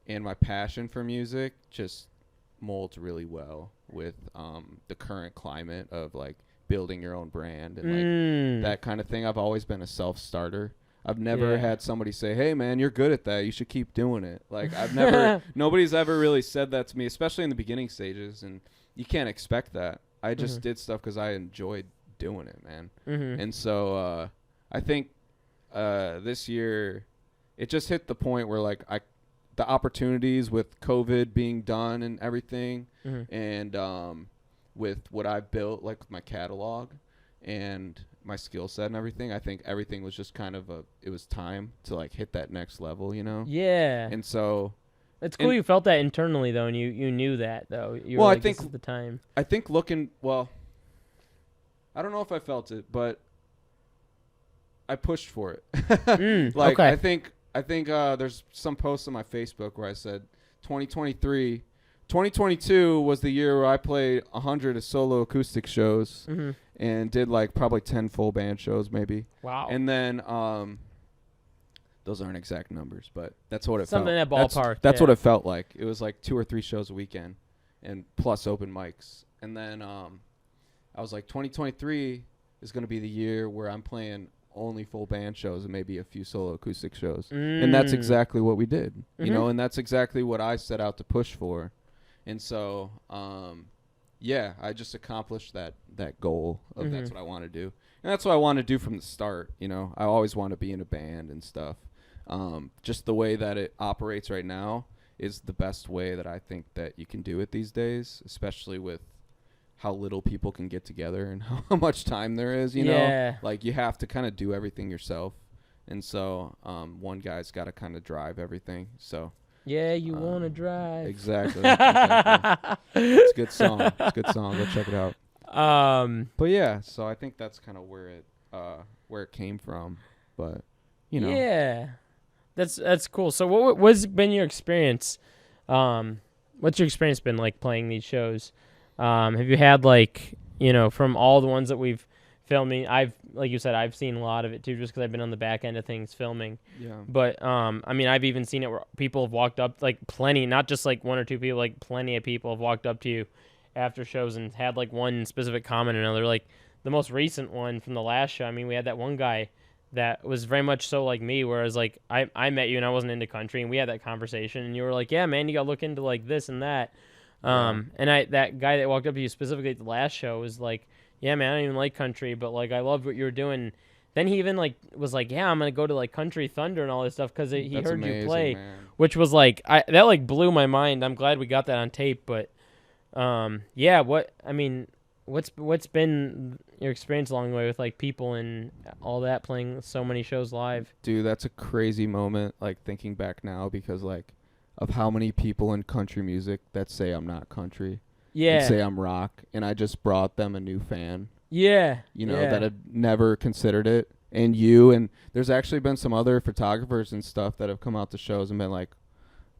and my passion for music just molds really well with the current climate of like building your own brand and like that kind of thing. I've always been a self-starter. I've never Yeah. had somebody say, "Hey, man, you're good at that. You should keep doing it." Like I've never, nobody's ever really said that to me, especially in the beginning stages, and you can't expect that. I just did stuff because I enjoyed doing it, man. And so I think this year it just hit the point where like the opportunities with COVID being done and everything, and with what I've built, like with my catalog and my skill set and everything, I think everything was just kind of it was time to like hit that next level, you know? Yeah. And so It's cool you felt that internally, though, and you knew that, though. You Well, were I like, think- this is the time. I think I don't know if I felt it, but I pushed for it. Like okay. I think there's some posts on my Facebook where I said 2022 was the year where I played 100 solo acoustic shows and did like probably 10 full band shows maybe. Wow. And then those aren't exact numbers, but that's what it Something in felt. that ballpark, That's yeah. what it felt like. It was like 2 or 3 shows a weekend and plus open mics. And then I was like 2023 is going to be the year where I'm playing only full band shows and maybe a few solo acoustic shows. And that's exactly what we did. You know, and that's exactly what I set out to push for. And so yeah, I just accomplished that goal of that's what I want to do. And that's what I want to do from the start, you know. I always want to be in a band and stuff. Just the way that it operates right now is the best way that I think that you can do it these days, especially with how little people can get together and how much time there is, you know. Like you have to kind of do everything yourself. And so one guy's got to kind of drive everything. So yeah, you want to drive. Exactly. It's a good song. It's a good song. Go check it out. But yeah, so I think that's kind of where it came from. But you know, Yeah, that's cool. So what's been your experience? What's your experience been like playing these shows? Have you had like, you know, from all the ones that we've filming, like you said, I've seen a lot of it too, just because I've been on the back end of things filming. Yeah. But I mean, I've even seen it where people have walked up, like plenty, not just like 1 or 2 people, like plenty of people have walked up to you after shows and had like one specific comment or another. Like the most recent one from the last show, I mean, we had that one guy that was very much so like me, whereas like I met you and I wasn't into country, and we had that conversation, and you were like, yeah, man, you gotta look into like this and that. And that guy that walked up to you specifically at the last show was like, yeah, man, I don't even like country, but like I loved what you were doing. Then he even like was like, yeah, I'm gonna go to like Country Thunder and all this stuff because he That's heard amazing, you play, man. which was like that like blew my mind. I'm glad we got that on tape, but yeah, what's been your experience along the way with like people and all that, playing so many shows live? Dude, that's a crazy moment, like thinking back now, because like of how many people in country music that say I'm not country. Yeah. And say I'm rock, and I just brought them a new fan. Yeah. You know, that had never considered it. And there's actually been some other photographers and stuff that have come out to shows and been like,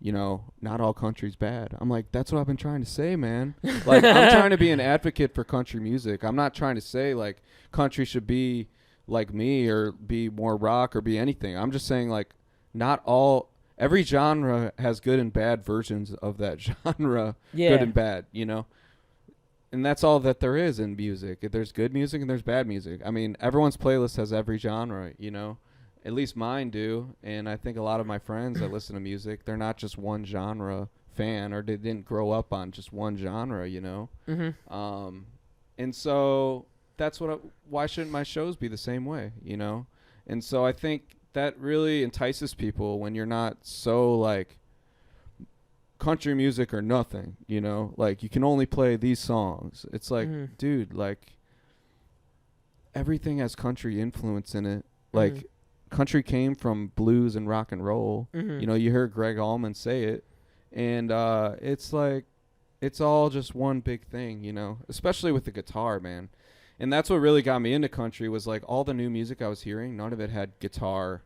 you know, not all country's bad. I'm like, that's what I've been trying to say, man. Like, I'm trying to be an advocate for country music. I'm not trying to say, like, country should be like me or be more rock or be anything. I'm just saying, like, every genre has good and bad versions of that genre. Yeah. Good and bad, you know? And that's all that there is in music. There's good music and there's bad music. I mean, everyone's playlist has every genre, you know? At least mine do. And I think a lot of my friends that listen to music, they're not just one genre fan, or they didn't grow up on just one genre, you know? And so that's why shouldn't my shows be the same way, you know? And so I think that really entices people when you're not so like country music or nothing, you know, like you can only play these songs. It's like, dude, like everything has country influence in it. Like country came from blues and rock and roll. You know, you heard Greg Allman say it, and it's like it's all just one big thing, you know, especially with the guitar, man. And that's what really got me into country, was like all the new music I was hearing, none of it had guitar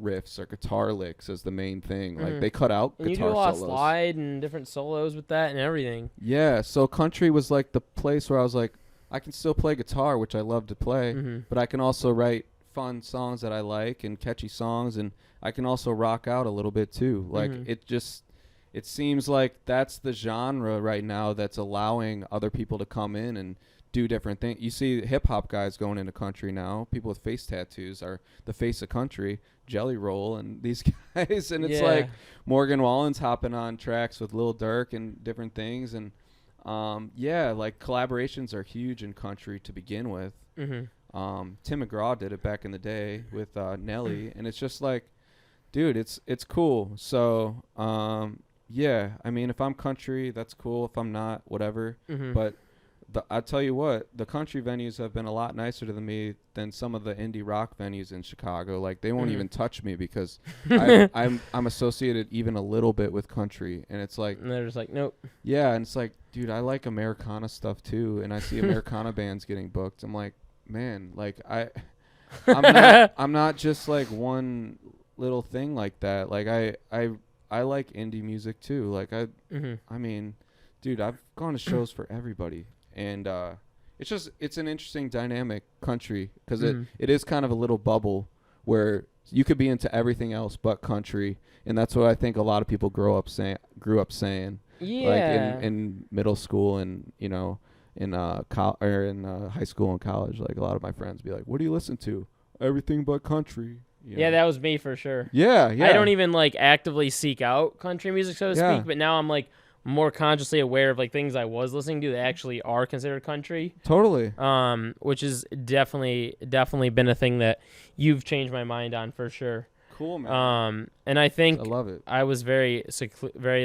riffs or guitar licks as the main thing. Like they cut out and guitar you do a lot solos. of slide and different solos with that and everything. Yeah, so country was like the place where I was like, I can still play guitar, which I love to play, but I can also write fun songs that I like and catchy songs, and I can also rock out a little bit too. Like it seems like that's the genre right now that's allowing other people to come in and do different things. You see hip hop guys going into country now. People with face tattoos are the face of country. Jelly Roll and these guys, and it's like Morgan Wallen's hopping on tracks with Lil Durk and different things, and like collaborations are huge in country to begin with. Tim McGraw did it back in the day with Nelly, and it's just like, dude, it's cool. So I mean, if I'm country, that's cool. If I'm not, whatever. But I tell you what, the country venues have been a lot nicer to me than some of the indie rock venues in Chicago. Like, they won't even touch me because I'm associated even a little bit with country, and it's like, and they're just like, nope. Yeah, and it's like, dude, I like Americana stuff too, and I see Americana bands getting booked. I'm like, man, like I'm not just like one little thing like that. Like I like indie music too. Like I mean, dude, I've gone to shows for everybody. And it's an interesting dynamic country because it is kind of a little bubble where you could be into everything else but country, and that's what I think a lot of people grew up saying. Yeah. Like in middle school and in high school and college, like a lot of my friends be like, "What do you listen to?" Everything but country. Yeah, that was me for sure. Yeah. I don't even like actively seek out country music, so to speak, but now I'm like more consciously aware of like things I was listening to that actually are considered country. Totally. Which is definitely been a thing that you've changed my mind on for sure. Cool, man. And I think I love it. I was very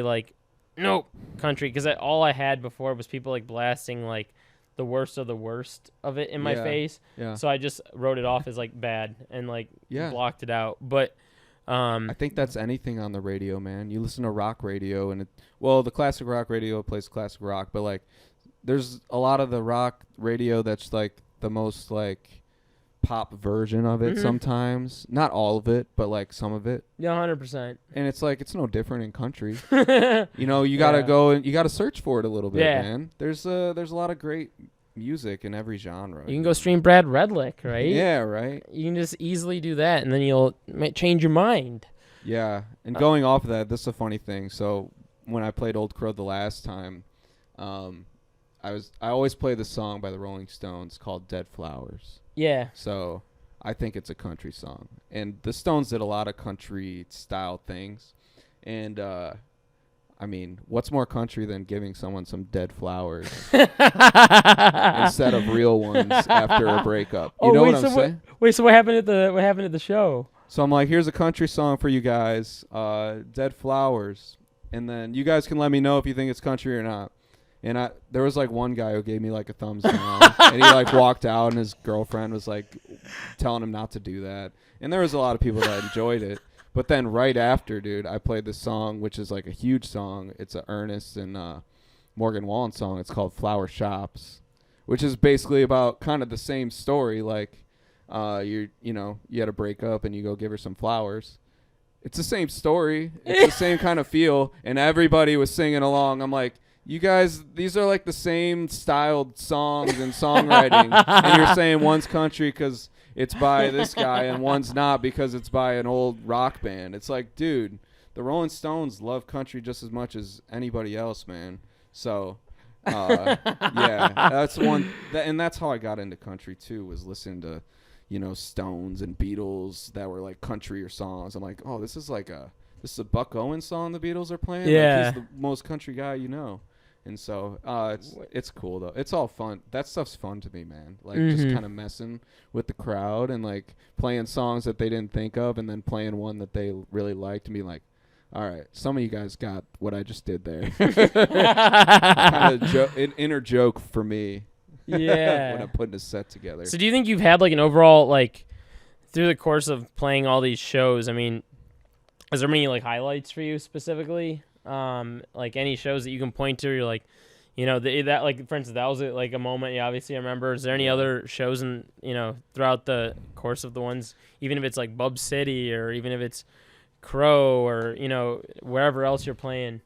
like, nope, country, because all I had before was people like blasting like the worst of it in my face. Yeah. So I just wrote it off as like bad and like blocked it out. But I think that's anything on the radio, man. You listen to rock radio, and the classic rock radio plays classic rock, but like there's a lot of the rock radio that's like the most like pop version of it sometimes. Not all of it, but like some of it. Yeah, 100%. And it's like, it's no different in country. You got to go and you got to search for it a little bit, man. There's a lot of great music in every genre. You can go stream Brad Redlick, right? Yeah, right. You can just easily do that, and then you'll change your mind. Yeah, and going off of that, this is a funny thing. So when I played Old Crow the last time, I always play this song by the Rolling Stones called Dead Flowers. Yeah. So I think it's a country song, and the Stones did a lot of country style things, and I mean, what's more country than giving someone some dead flowers instead of real ones after a breakup? You know what I'm saying? So what happened at the show? So I'm like, here's a country song for you guys, Dead Flowers, and then you guys can let me know if you think it's country or not. And there was like one guy who gave me like a thumbs down, and he like walked out, and his girlfriend was like telling him not to do that. And there was a lot of people that enjoyed it. But then right after, dude, I played this song, which is like a huge song. It's a Ernest and Morgan Wallen song. It's called Flower Shops, which is basically about kind of the same story. Like, you had a breakup and you go give her some flowers. It's the same story. It's the same kind of feel. And everybody was singing along. I'm like, you guys, these are like the same styled songs and songwriting. And you're saying one's country because it's by this guy and one's not because it's by an old rock band. It's like, dude, the Rolling Stones love country just as much as anybody else, man. So, yeah, that's one. And that's how I got into country, too, was listening to, Stones and Beatles that were like country songs. I'm like, oh, this is a Buck Owens song the Beatles are playing? Yeah. Like, he's the most country guy you know. And so it's cool, though. It's all fun. That stuff's fun to me, man. Like, just kind of messing with the crowd and, like, playing songs that they didn't think of and then playing one that they really liked and being like, all right, some of you guys got what I just did there. Kind of an inner joke for me. Yeah. When I'm putting a set together. So do you think you've had, like, an overall, like, through the course of playing all these shows, I mean, is there many, like, highlights for you specifically? Like any shows that you can point to, you're like, that, like, for instance, that was like a moment you obviously remember. Is there any other shows throughout the course of the ones, even if it's like Bub City or even if it's Crow or, wherever else you're playing?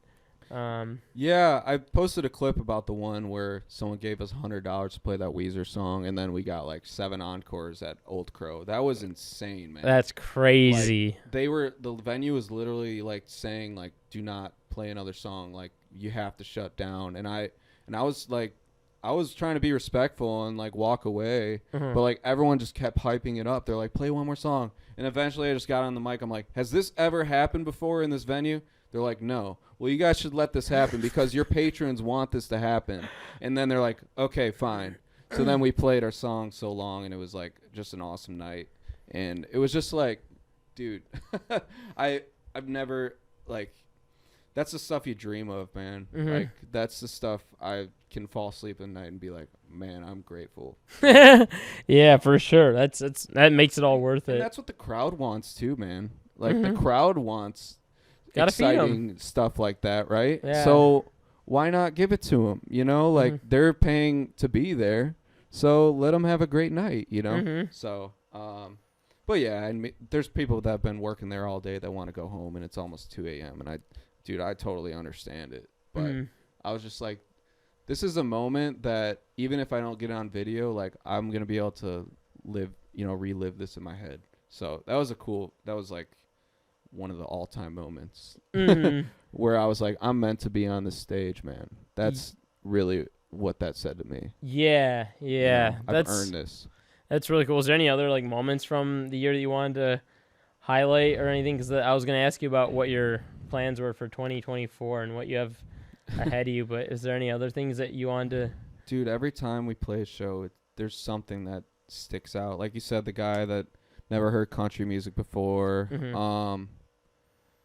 Yeah, I posted a clip about the one where someone gave us $100 to play that Weezer song, and then we got like 7 encores at Old Crow. That was insane, man. That's crazy. Like, the venue was literally like saying like, do not play another song, like you have to shut down. And I was like, I was trying to be respectful and like walk away, Mhm. but like everyone just kept hyping it up. They're like, play one more song. And eventually I just got on the mic. I'm like, has this ever happened before in this venue? They're like, no. Well, you guys should let this happen because your patrons want this to happen. And then they're like, okay, fine. So then we played our song So Long, and it was like just an awesome night. And it was just like, dude, I've never like, that's the stuff you dream of, man. Mhm. Like that's the stuff I can fall asleep at night and be like, man, I'm grateful. Yeah, for sure. That makes it all worth And it. that's what the crowd wants too, man. Like the Mhm. crowd wants Gotta feed 'em. exciting stuff like that, right? Yeah. So why not give it to them? You know, like Mhm. they're paying to be there, so let them have a great night. You know. Mhm. So, but yeah, and there's people that have been working there all day that want to go home, and it's almost 2 a.m. And I totally understand it. But Mhm. I was just like, this is a moment that even if I don't get it on video, like I'm gonna be able to relive this in my head. So that was like one of the all-time moments Mhm. where I was like, I'm meant to be on this stage, man. That's really what that said to me. Yeah, You yeah. know, I've earned this. That's really cool. Is there any other like moments from the year that you wanted to highlight or anything? Because I was going to ask you about what your plans were for 2024 and what you have ahead of you. But is there any other things that you wanted to? Dude, every time we play a show, there's something that sticks out. Like you said, the guy that never heard country music before. Mhm.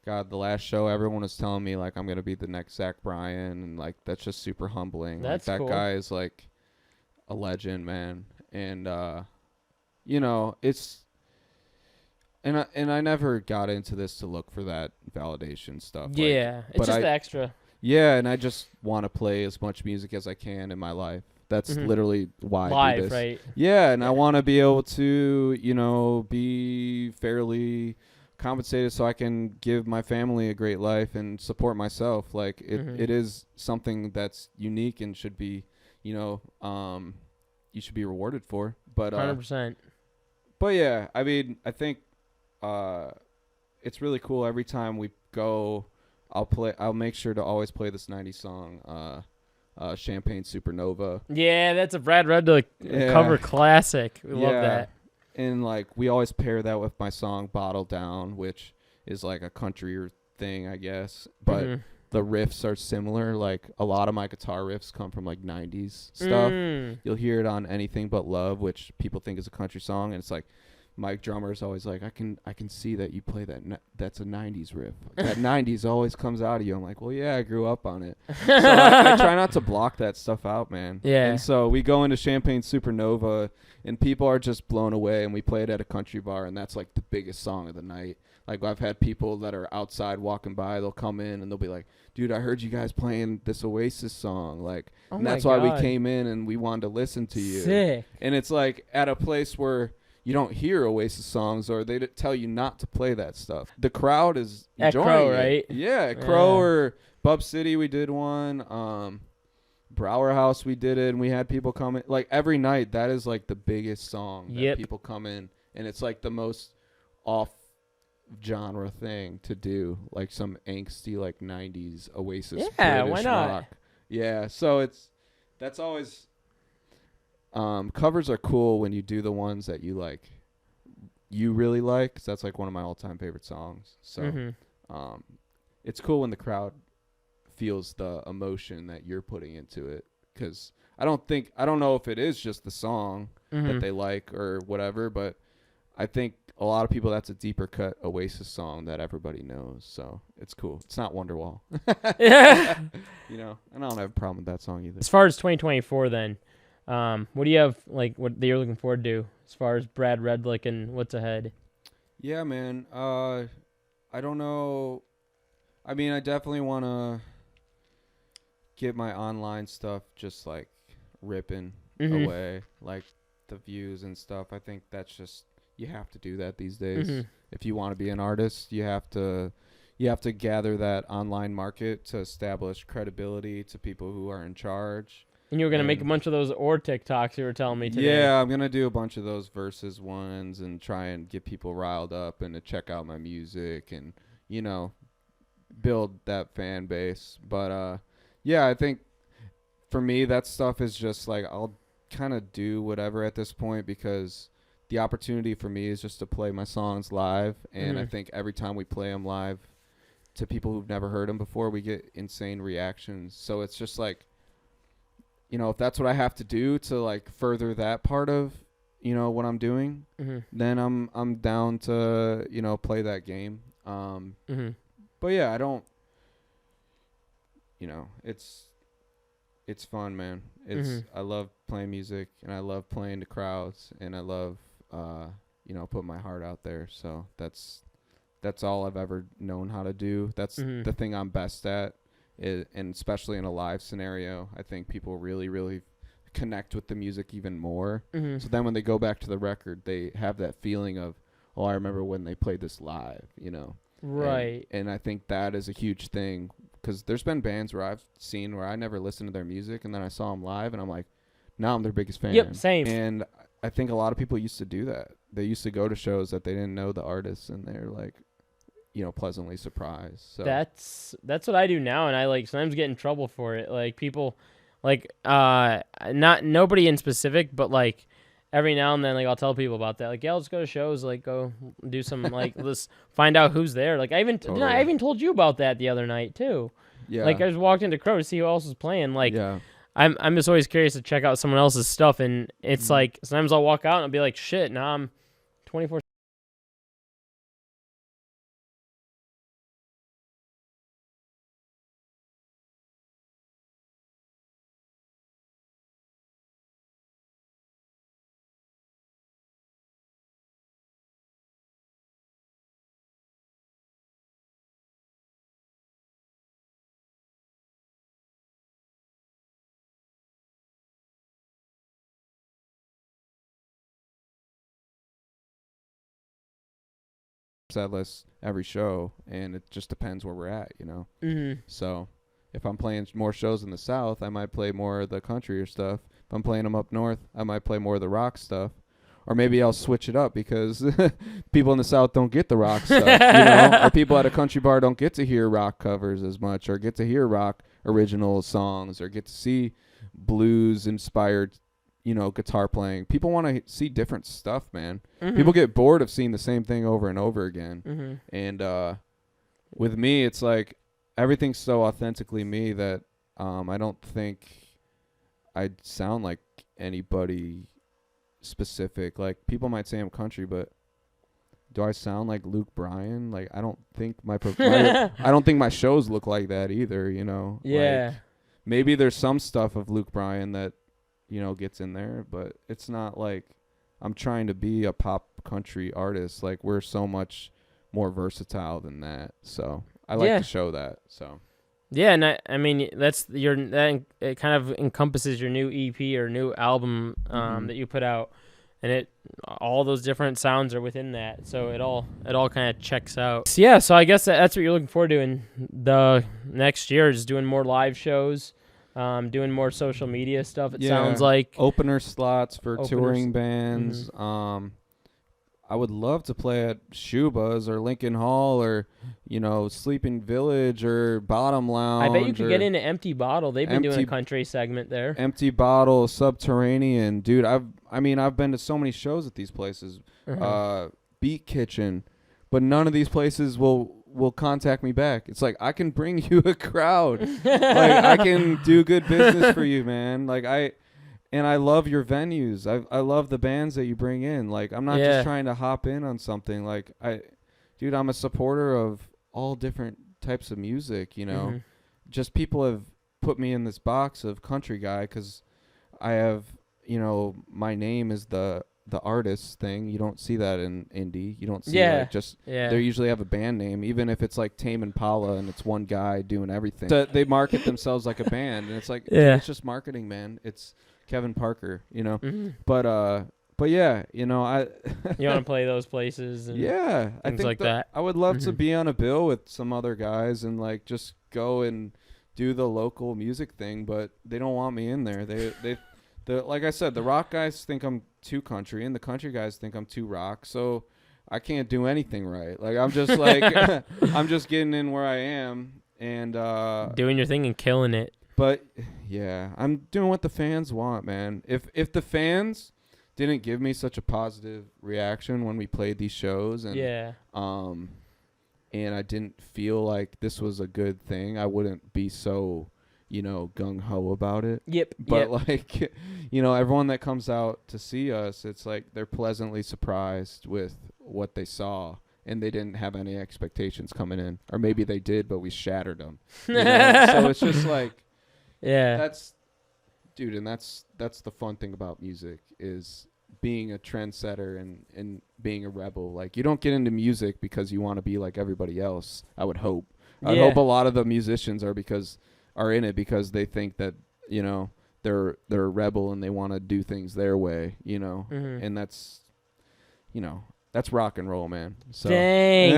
God, the last show, everyone was telling me like I'm gonna be the next Zach Bryan, and like that's just super humbling. That's like, that cool. guy is like a legend, man. And you know, it's and I never got into this to look for that validation stuff. Like, Yeah, it's but just I- the extra. yeah, and I just want to play as much music as I can in my life. That's Mhm. literally why I do Live, this. right? Yeah, and I Yeah. want to be able to, be fairly compensated so I can give my family a great life and support myself. Like Mhm. it is something that's unique and should be, you should be rewarded for. But 100%. but yeah, I mean, I think it's really cool every time we go. I'll make sure to always play this 90s song, Champagne Supernova. Yeah, that's a Brad Reddick Yeah. cover classic. We love Yeah. that. And like we always pair that with my song Bottle Down, which is like a country thing, I guess. But Mhm. the riffs are similar. Like a lot of my guitar riffs come from like 90s stuff. Mm. You'll hear it on Anything But Love, which people think is a country song, and it's like Mike drummer is always like, I can see that you play that. That's a 90s riff. That 90s always comes out of you. I'm like, well, yeah, I grew up on it. So I try not to block that stuff out, man. Yeah. And so we go into Champagne Supernova, and people are just blown away, and we play it at a country bar, and that's like the biggest song of the night. Like I've had people that are outside walking by, they'll come in and they'll be like, dude, I heard you guys playing this Oasis song. Like, Oh and my that's why we God. came in and we wanted to listen to you. Sick. And it's like at a place where you don't hear Oasis songs, or they tell you not to play that stuff. The crowd is At enjoying Crow, it. right? Yeah, at Crow Yeah. or Bub City, we did one. Brower House, we did it, and we had people come in. Like every night, that is like the biggest song that Yep. people come in, and it's like the most off genre thing to do, like some angsty like 90s Oasis Yeah, British why not? rock. Yeah, so that's always covers are cool when you do the ones that you really like, 'cause that's like one of my all-time favorite songs. So Mhm. it's cool when the crowd feels the emotion that you're putting into it, 'cause I don't know if it is just the song that Mhm. they like or whatever, but I think a lot of people, that's a deeper cut Oasis song that everybody knows. So it's cool. It's not Wonderwall. Yeah. And I don't have a problem with that song either. As far as 2024, then, what do you have what that you're looking forward to as far as Brad Redlick and what's ahead? Yeah, man. I don't know. I mean, I definitely want to get my online stuff just like ripping Mhm. away, like the views and stuff. I think that's just, you have to do that these days. Mhm. If you want to be an artist, you have to gather that online market to establish credibility to people who are in charge. And you were gonna make a And- bunch of those TikToks you were telling me today. Yeah, I'm gonna do a bunch of those versus ones and try and get people riled up and to check out my music and build that fan base. But yeah, I think for me, that stuff is just like I'll kind of do whatever at this point because the opportunity for me is just to play my songs live, and I think every time we play them live to people who've never heard them before, we get insane reactions. So it's just like, you know, if that's what I have to do to like further that part of, you know, what I'm doing, then I'm down to, you know, play that game. But yeah, I don't, you know, it's fun, man. I love playing music, and I love playing to crowds, and I love, you know, put my heart out there. So that's all I've ever known how to do. That's the thing I'm best at, and especially in a live scenario, I think people really, really connect with the music even more. So then when they go back to the record, they have that feeling of, oh, I remember when they played this live, you know. Right. And I think that is a huge thing, because there's been bands where I've seen where I never listened to their music, and then I saw them live, and I'm like, now I'm their biggest fan. Yep, same. And I think a lot of people used to do that. They used to go to shows that they didn't know the artists, and they're like, you know, pleasantly surprised. So That's what I do now, and I like sometimes get in trouble for it. Like people, like not nobody in specific, but like every now and then, like I'll tell people about that. Like, yeah, let's go to shows. Like, go do some like let's find out who's there. Like I even I even told you about that the other night too. Yeah. Like I just walked into Crow to see who else was playing. Like yeah. I'm just always curious to check out someone else's stuff, and it's like sometimes I'll walk out and I'll be like, shit, now I'm 24. Set list every show, and it just depends where we're at, you know. So if I'm playing more shows in the South, I might play more of the country or stuff. If I'm playing them up north, I might play more of the rock stuff, or maybe I'll switch it up because people in the South don't get the rock stuff, you know, or people at a country bar don't get to hear rock covers as much, or get to hear rock original songs, or get to see blues inspired, you know, guitar playing. People want to see different stuff, man. People get bored of seeing the same thing over and over again. And with me, it's like everything's so authentically me that I don't think I sound like anybody specific. Like people might say I'm country, but do I sound like Luke Bryan? Like I don't think I don't think my shows look like that either, you know. Yeah. Like, maybe there's some stuff of Luke Bryan that, you know, gets in there, but it's not like I'm trying to be a pop country artist. Like we're so much more versatile than that. So I like to show that. So yeah, and I mean that's it kind of encompasses your new EP or new album that you put out, and all those different sounds are within that. So it all kind of checks out. So yeah, so I guess that's what you're looking forward to in the next year, is doing more live shows. Doing more social media stuff, it sounds like. Opener slots for touring bands. I would love to play at Shuba's or Lincoln Hall or, you know, Sleeping Village or Bottom Lounge. I bet you could get into Empty Bottle. They've been doing a country segment there. Empty Bottle, Subterranean. Dude, I've been to so many shows at these places. Beat Kitchen. But none of these places will contact me back. It's like, I can bring you a crowd. Like I can do good business for you, man. Like I love your venues. I love the bands that you bring in. Like I'm not just trying to hop in on something. Like I'm a supporter of all different types of music, you know. Just people have put me in this box of country guy cuz I have, you know, my name is the artist thing. You don't see that in indie. You don't see they usually have a band name, even if it's like Tame Impala and it's one guy doing everything. So they market themselves like a band, and it's like it's just marketing, man. It's Kevin Parker, you know. But yeah, you know, you want to play those places and I things think like that. I would love to be on a bill with some other guys and like just go and do the local music thing, but they don't want me in there. They like I said, the rock guys think I'm too country, and the country guys think I'm too rock. So I can't do anything right. Like I'm just like I'm just getting in where I am and doing your thing and killing it. But yeah, I'm doing what the fans want, man. If the fans didn't give me such a positive reaction when we played these shows, and and I didn't feel like this was a good thing, I wouldn't be so, gung ho about it. Yep. But like, everyone that comes out to see us, it's like they're pleasantly surprised with what they saw, and they didn't have any expectations coming in, or maybe they did, but we shattered them. So it's just like, that's the fun thing about music, is being a trendsetter and being a rebel. Like, you don't get into music because you want to be like everybody else. I would hope. I hope a lot of the musicians are in it because they think that, they're a rebel and they want to do things their way, and that's rock and roll, man. So. Dang.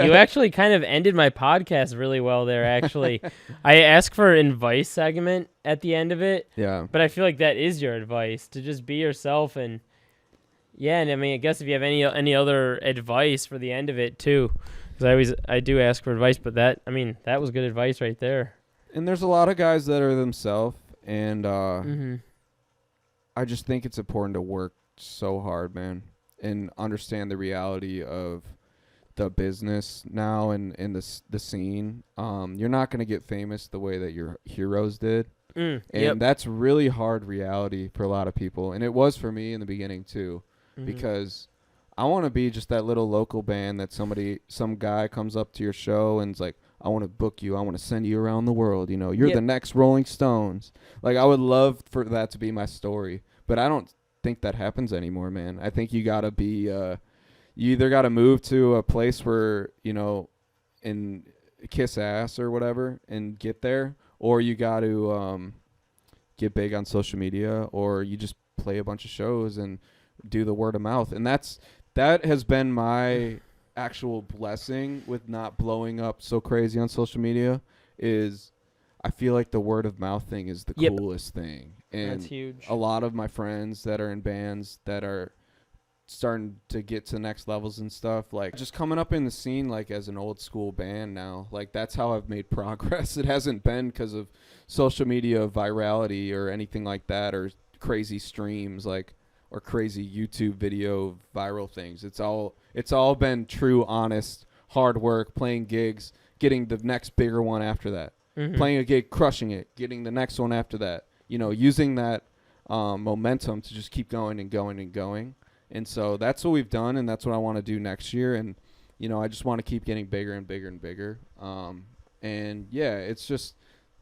You actually kind of ended my podcast really well there, actually. I asked for an advice segment at the end of it. Yeah. But I feel like that is your advice, to just be yourself. And and I mean, I guess if you have any other advice for the end of it too, because I do ask for advice, but that was good advice right there. And there's a lot of guys that are themselves, and I just think it's important to work so hard, man, and understand the reality of the business now and the scene. You're not going to get famous the way that your heroes did. And that's really hard reality for a lot of people. And it was for me in the beginning too, because I want to be just that little local band that some guy comes up to your show and is like, I want to book you. I want to send you around the world. You're the next Rolling Stones. Like, I would love for that to be my story, but I don't think that happens anymore, man. I think you got to be, you either got to move to a place where, and kiss ass or whatever and get there, or you got to get big on social media, or you just play a bunch of shows and do the word of mouth. And that has been my actual blessing with not blowing up so crazy on social media, is I feel like the word of mouth thing is the coolest thing. And that's huge. A lot of my friends that are in bands that are starting to get to next levels and stuff, like just coming up in the scene like as an old school band now, like that's how I've made progress. It hasn't been because of social media virality or anything like that, or crazy streams or crazy YouTube video viral things. It's all been true, honest, hard work, playing gigs, getting the next bigger one after that, playing a gig, crushing it, getting the next one after that, using that momentum to just keep going and going and going. And so that's what we've done, and that's what I want to do next year. And, I just want to keep getting bigger and bigger and bigger. And, it's just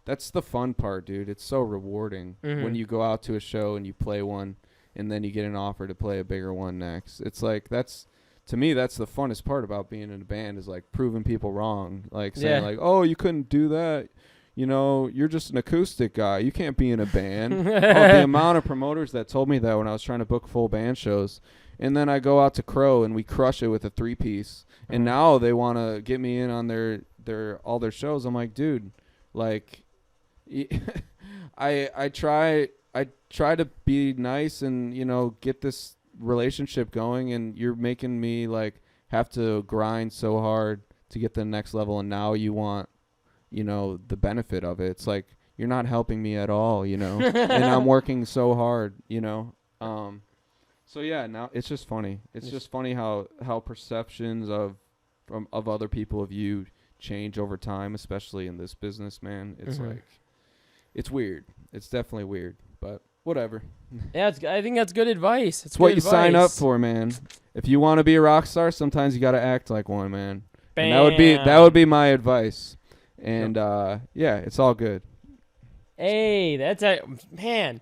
that's the fun part, dude. It's so rewarding when you go out to a show and you play one, and then you get an offer to play a bigger one next. It's like, to me, that's the funnest part about being in a band, is like proving people wrong. Like saying like, oh, you couldn't do that. You're just an acoustic guy. You can't be in a band. The amount of promoters that told me that when I was trying to book full band shows. And then I go out to Crow and we crush it with a 3-piece. And now they want to get me in on all their shows. I'm like, dude, like, I try to be nice and, get this relationship going, and you're making me like have to grind so hard to get to the next level. And now you want, the benefit of it. It's like, you're not helping me at all, and I'm working so hard, so yeah, now it's just funny. It's just funny how perceptions of other people of you change over time, especially in this business, man. It's like, it's weird. It's definitely weird, but whatever. Yeah, I think that's good advice. It's what you sign up for, man. If you want to be a rock star, sometimes you got to act like one, man. And that would be my advice. And it's all good. Hey, that's funny.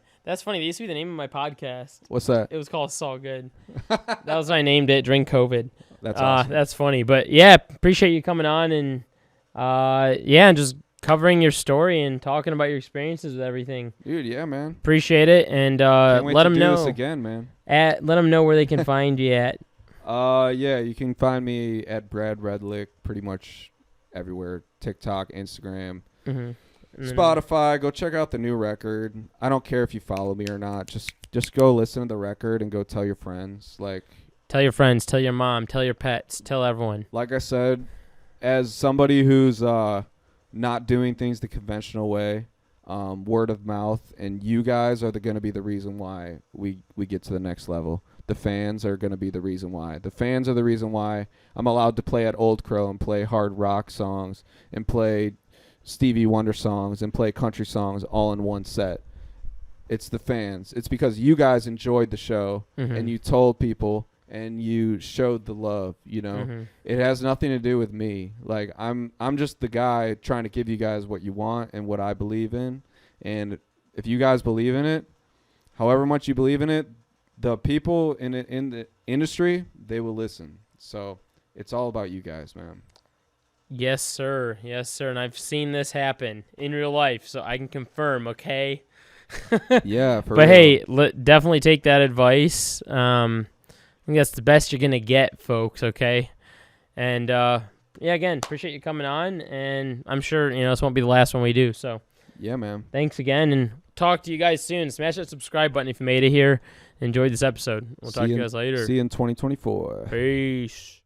That used to be the name of my podcast. What's that? It was called It's All Good. That was when I named it during COVID. That's awesome. That's funny. But yeah, appreciate you coming on and and just covering your story and talking about your experiences with everything. Dude, yeah, man. Appreciate it. And let them know this again, man. Let them know where they can find you at. You can find me at Brad Redlick pretty much everywhere. TikTok, Instagram, Spotify. Go check out the new record. I don't care if you follow me or not. Just go listen to the record and go tell your friends. Like, tell your friends, tell your mom, tell your pets, tell everyone. Like I said, as somebody who's not doing things the conventional way, word of mouth, and you guys are going to be the reason why we get to the next level. The fans are going to be the reason why. The fans are the reason why I'm allowed to play at Old Crow and play hard rock songs and play Stevie Wonder songs and play country songs all in one set. It's the fans. It's because you guys enjoyed the show and you told people and you showed the love, you know. It has nothing to do with me. Like I'm just the guy trying to give you guys what you want and what I believe in. And if you guys believe in it, however much you believe in it, the people in the industry, they will listen. So it's all about you guys, man. Yes, sir. Yes, sir. And I've seen this happen in real life, so I can confirm, okay? Yeah, for but real. hey, definitely take that advice. I think that's the best you're going to get, folks, okay? And, yeah, again, appreciate you coming on, and I'm sure, this won't be the last one we do. So, yeah, man. Thanks again, and talk to you guys soon. Smash that subscribe button if you made it here. Enjoyed this episode. We'll talk to you guys later. See you in 2024. Peace.